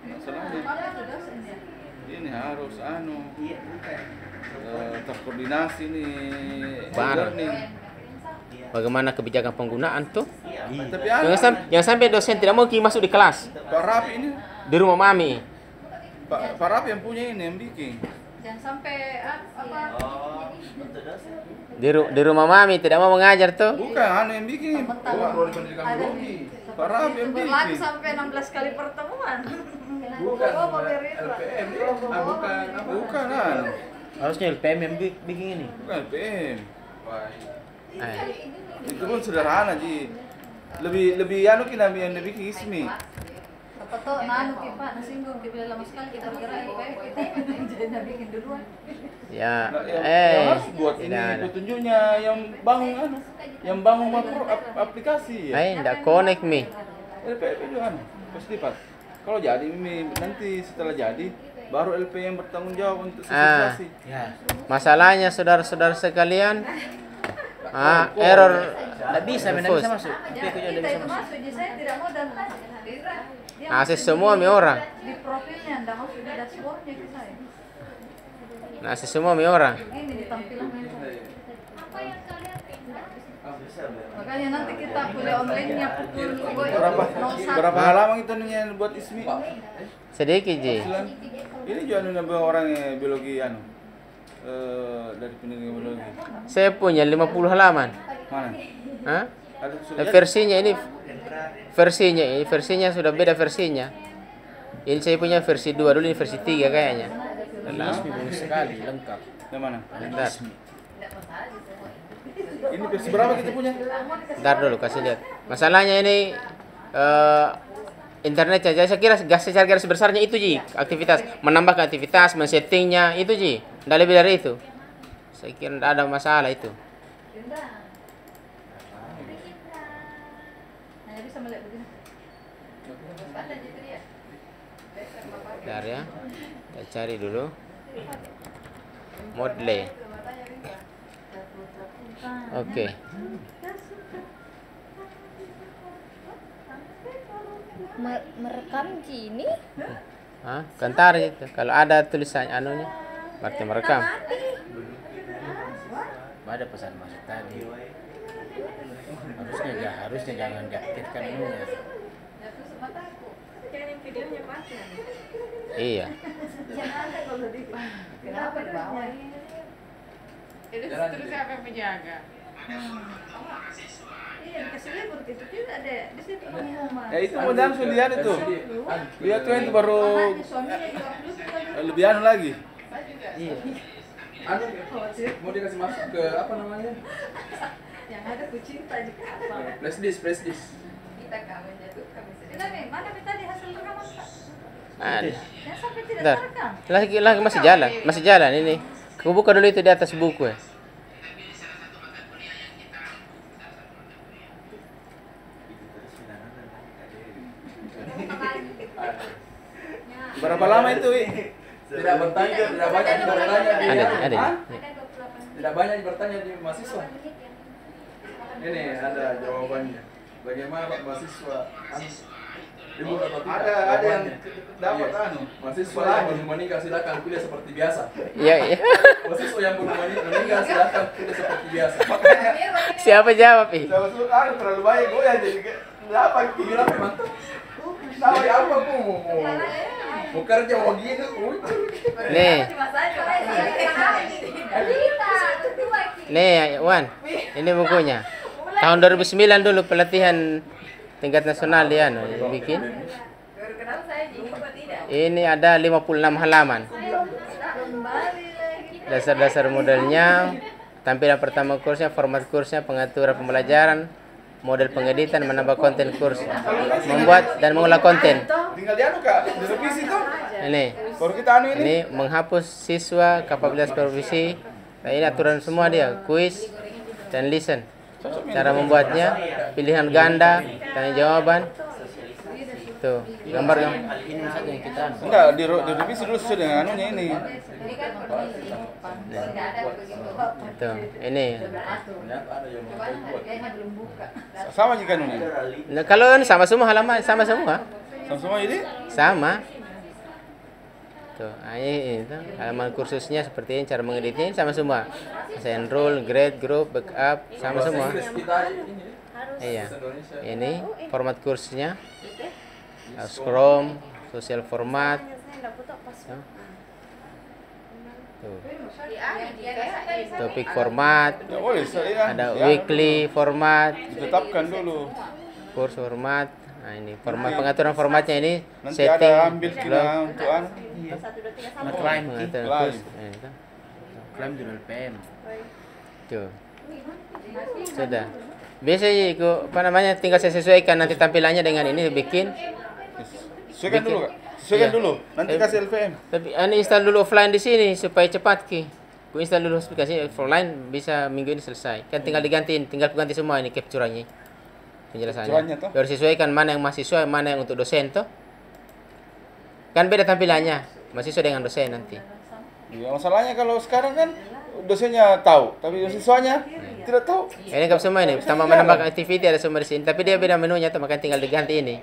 Masalahnya Mana itu dosennya? ini harus terkoordinasi nih. Bareng. Learning. Bagaimana kebijakan penggunaan tuh? Tapi Jangan sampai dosen tidak mau masuk di kelas Pak Rapi ini, di rumah mami. Pak Rapi yang punya ini yang bikin. Jangan sampai apa? Di rumah mami tidak mau mengajar tuh. Bukan, anu yang bikin. Mentang Wah, ada Pak Rapi yang berlaku bikin. sampai 16 kali pertemuan. Bukan Oh, Pak Beritra. LPM. Bukan. Bukan kan? Harusnya LPM yang bikin ini. Bukan LPM. Eh, Itu pun sederhana Ji. Lebih anu kita yang bikin ismi. Apa tuh nanu kita nasinggung kita lama sekali kita bergerak kita jadi bikin duluan. ya, Nah, yang harus buat ini tidak ada. petunjuknya yang bangun makro aplikasi ya. Tidak connect mi. LPM itu kan pasti Pak. Kalau jadi ini nanti setelah jadi baru LP yang bertanggung jawab untuk sosialisasi. Ya. Masalahnya saudara-saudara sekalian, error. Tidak bisa, tidak bisa masuk. Tapi aku juga Kita tidak bisa itu masuk. masuk jadi saya tidak mau dan dia Akses semua mi orang. di profilnya anda masuk di dashboardnya ke saya. Nah, semua mi orang. Ini di tampilan makanya nanti kita kuliah online-nya pukul Berapa halaman itu nih yang buat ismi? Sedikit ji. Ini juga anu orang yang biologi anu. Dari pendidikan biologi. Saya punya 50 halaman. Mana? Hah? Ada Nah, versinya sudah beda versinya. Ini saya punya versi 2 dulu, ini versi 3 kayaknya. Ismi bagus sekali, lengkap. yang mana? Bentar, Ini versi berapa kita punya? bentar dulu kasih lihat. Masalahnya ini internet saja. Saya kira secara garis besarnya itu ji, aktivitas, menambahkan aktivitas, men-settingnya itu ji. Tidak lebih dari itu. Saya kira tidak ada masalah itu. Hanya bisa melihat begini. Bentar ya. Kita cari dulu. Modle. Oke. Merekam gini? Hah? Kantar itu. Kalau ada tulisan anunya, berarti merekam. Ada pesan masuk tadi. Harusnya jangan diaktifkan anunya. Jangan yang videonya pakai. Iya. Jangan ada kalau di kenapa di bawah? Itu terus siapa yang menjaga? Iya dikasih libur gitu tidak ada di situ pengumuman. Ya itu mau langsung lihat itu. Lihat tuh itu baru Makanya suaminya juga belum lebih anu lagi. Iya. Anu mau dikasih masuk ke apa namanya? yang ada kucinta juga apa? Flash disk. Kita kawin jatuh kami. Mana tadi hasil rekaman Pak? Ada. Yang sampai tidak Bentar. terekam. Lagi masih jalan ini. Aku buka dulu itu di atas buku ya. Berapa lama itu, Wi? Tidak bertanya, tidak banyak bertanya di Ada. Hah? Tidak banyak bertanya di mahasiswa. Ini ada jawabannya. Bagaimana Pak mahasiswa? Ibu atau tidak? Ada yang Jawabannya. dapat Iya. anu. Mahasiswa yang belum menikah silakan pilih seperti biasa. Iya. Mahasiswa yang belum meninggal silakan pilih seperti biasa. Siapa jawab ih? Sama suruh anu terlalu banyak gue ya jadi berapa Gila memang tuh. Jadi apa Bu? Mau kerja mau gini, Nih. Nih, Wan. Ini bukunya. Tahun 2009 dulu pelatihan tingkat nasional dia bikin. Ini ada 56 halaman. Dasar-dasar modelnya, tampilan pertama kursnya, format kursnya, pengaturan pembelajaran, model pengeditan, menambah konten kurs, membuat dan mengolah konten. tinggal di anu Kak, di revisi tuh. Ini, Baru kita anu ini. ini menghapus siswa, kapabilitas supervisi. Nah, ini aturan semua dia, kuis dan listen. Cara membuatnya, pilihan ganda, tanya jawaban. Tuh, gambar. Ini satu yang kita Enggak, di revisi dulu sesuai dengan anunya ini. Tuh, ini. Sama jika anunya. Nah, kalau ini sama semua halaman, sama semua. Sama semua ini. Sama. Tuh, ini tuh, halaman kursusnya seperti ini, cara mengeditnya ini sama semua. Saya enroll, grade, group, backup, sama semua. Iya. Ini format kursnya. Scrum, social format. Tuh. Topik format, Ya boleh, saya ada weekly format, ditetapkan dulu. course format. Nah, ini format pengaturan formatnya ini Nanti setting, ada ambil kita blog, untuk anu. klaim pengaturan Klaim. kurs. Nah, itu. klaim di LPM. Tuh. Sudah. Biasanya itu apa namanya tinggal saya sesuaikan nanti tampilannya dengan ini bikin. Sesuaikan Bikin. dulu Kak. Sesuaikan Iya. dulu. Nanti kasih LVM. Tapi ane install dulu offline di sini supaya cepat ki. Ku install dulu aplikasi offline bisa minggu ini selesai. Kan tinggal digantiin, tinggal ku ganti semua ini capture-nya. Capture-nya Penjelasannya. toh? Baru sesuaikan mana yang mahasiswa, mana yang untuk dosen toh. Kan beda tampilannya. Mahasiswa dengan dosen nanti. Ya, masalahnya kalau sekarang kan dosennya tahu, tapi siswanya tidak tahu. Ini kan semua ini, tambah menambah activity ada semua di sini, tapi dia beda menunya tuh, makanya tinggal diganti ini.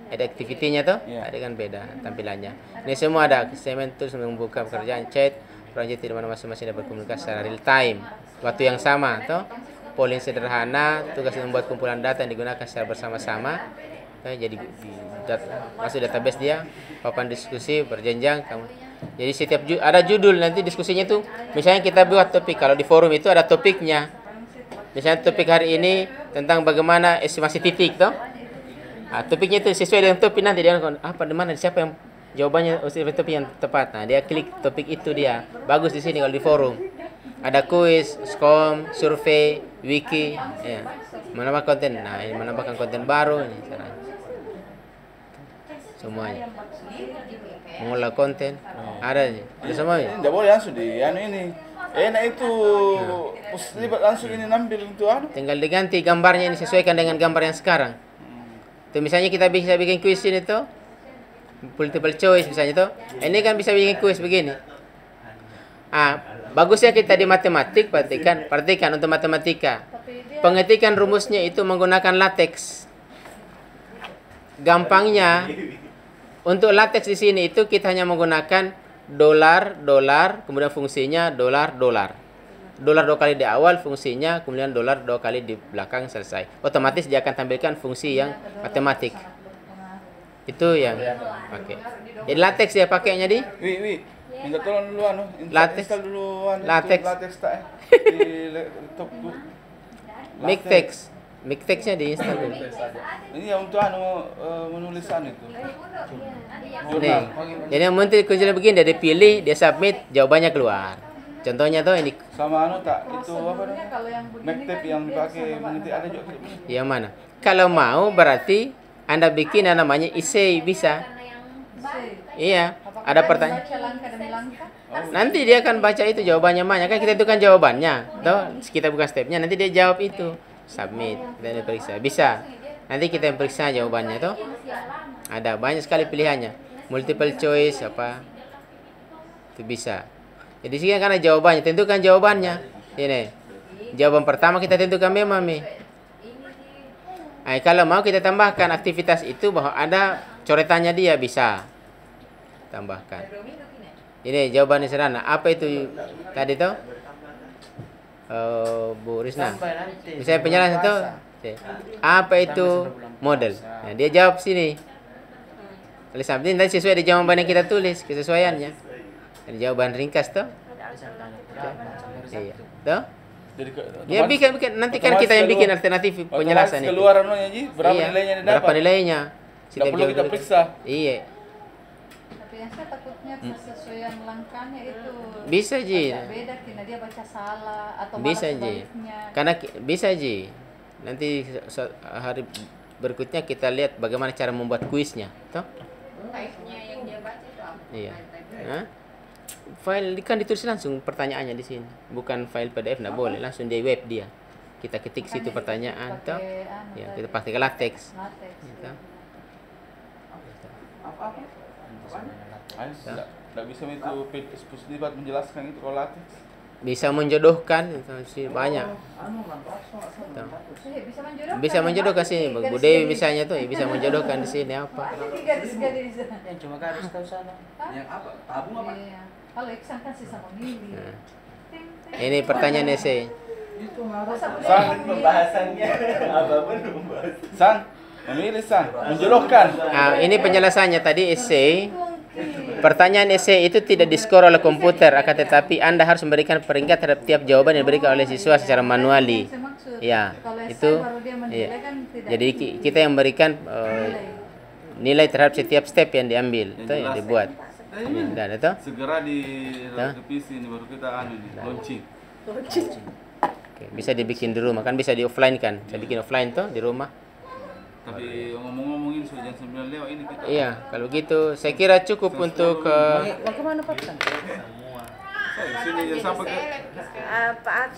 Ada activity-nya tuh, Iya. ada kan beda tampilannya. Ini semua ada assignment tools membuka pekerjaan chat, project di mana masing-masing dapat berkomunikasi secara real time, waktu yang sama tuh. Polling sederhana, tugas membuat kumpulan data yang digunakan secara bersama-sama. Jadi masuk database dia, papan diskusi berjenjang kamu. Jadi setiap ada judul nanti diskusinya tuh. Misalnya kita buat topik, kalau di forum itu ada topiknya. Misalnya topik hari ini tentang bagaimana estimasi titik toh. Nah, topiknya itu sesuai dengan topik nanti dia apa di mana siapa yang jawabannya topik yang tepat. Nah, dia klik topik itu dia. Bagus di sini kalau di forum. Ada kuis, skom, survei, wiki, ya. Menambah konten. Nah, ini menambahkan konten baru ini caranya. Semuanya. Mengolah konten. Ada semua. Ini tidak boleh langsung di anu ini. Enak itu libat langsung ini ambil untuk anu. Tinggal diganti gambarnya ini sesuaikan dengan gambar yang sekarang. Tuh misalnya kita bisa bikin kuis ini tuh. Multiple choice misalnya tuh. Ini kan bisa bikin kuis begini. Bagusnya kita di matematik perhatikan untuk matematika. Pengetikan rumusnya itu menggunakan latex. Gampangnya untuk latex di sini itu kita hanya menggunakan dolar, kemudian fungsinya dolar. Dolar 2 kali di awal fungsinya, kemudian dolar 2 kali di belakang selesai. Otomatis dia akan tampilkan fungsi yang matematik. Itu yang pakai. Jadi latex dia pakainya di Minta tolong dulu anu, Latex. install dulu anu, Latex. latex tak di laptop dulu. Mictex-nya diinstal dulu. Ini yang untuk anu menulis anu itu. Nih. Jadi yang penting kuncinya begini, dia pilih, dia submit, jawabannya keluar. Contohnya tuh ini Sama anu tak itu apa namanya? Mektab yang pakai meniti ada juga. yang mana? Kalau mau berarti Anda bikin yang namanya essay bisa. Iya, Apakah ada tadi pertanyaan. baca langkah demi langkah? Nanti dia akan baca itu jawabannya mana, kan kita tentukan jawabannya. Toh, kita buka stepnya, nanti dia jawab itu. Submit, dan diperiksa. Bisa. Nanti kita yang periksa jawabannya toh. Ada banyak sekali pilihannya. Multiple choice apa? Itu bisa. Jadi sini kan ada jawabannya, tentukan jawabannya. Ini. Jawaban pertama kita tentukan memang Mi. Kalau mau kita tambahkan aktivitas itu bahwa ada coretannya dia bisa tambahkan. Ini jawabannya sederhana. Apa itu tadi tuh? Bu Risna. Misalnya penjelasan itu apa itu model? Nah, dia jawab sini. Tulis sampai nanti sesuai dengan jawaban yang kita tulis, kesesuaiannya. Ada jawaban ringkas tuh. Iya. Tuh? Jadi Ya bikin nanti kan kita yang bikin alternatif penjelasan itu. Keluar anunya Ji, berapa Iya, nilainya yang didapat? berapa nilainya? Tidak perlu kita periksa. Iya. Tapi yang saya takutnya kesesuaian langkahnya itu Bisa Ji. agak beda karena dia baca salah atau malah Bisa Ji. sebaliknya. Karena bisa Ji. Nanti hari berikutnya kita lihat bagaimana cara membuat kuisnya, toh? Type-nya yang dia baca itu apa? Iya. Hah? File kan ditulis langsung pertanyaannya di sini, bukan file PDF, nggak boleh langsung di web dia. Kita ketik situ pertanyaan, toh? Ya, kita pakai latex. Latex. Gitu. Tidak bisa itu pusdibat menjelaskan itu kalau latex. Bisa menjodohkan itu sih banyak. Tuh. Bisa menjodohkan. Bisa menjodohkan sini, Bu Dewi misalnya tuh bisa menjodohkan di sini apa? Garis-garis. Yang cuma garis tahu sana. Yang apa? Tabung apa? Iya. Kalau Iksan kan sisa memilih. Nah. Ini pertanyaan essay. San, Pembahasannya apapun membahas. San, memilih San, menjodohkan. Nah, ini penjelasannya tadi essay. Pertanyaan essay itu tidak diskor oleh komputer, akan tetapi Anda harus memberikan peringkat terhadap tiap jawaban yang diberikan oleh siswa secara manuali. Ya, itu. Iya. Jadi kita yang memberikan nilai terhadap setiap step yang diambil, itu yang dibuat. Dan itu. Segera di revisi ini baru kita launching. Oke, bisa dibikin di rumah kan, bisa di offline kan. Saya bikin offline tuh di rumah. Tapi ngomong-ngomongin soal jam 9 lewat ini kita. Iya, kalau gitu saya kira cukup untuk Bagaimana Pak? Sini sampai ke Pak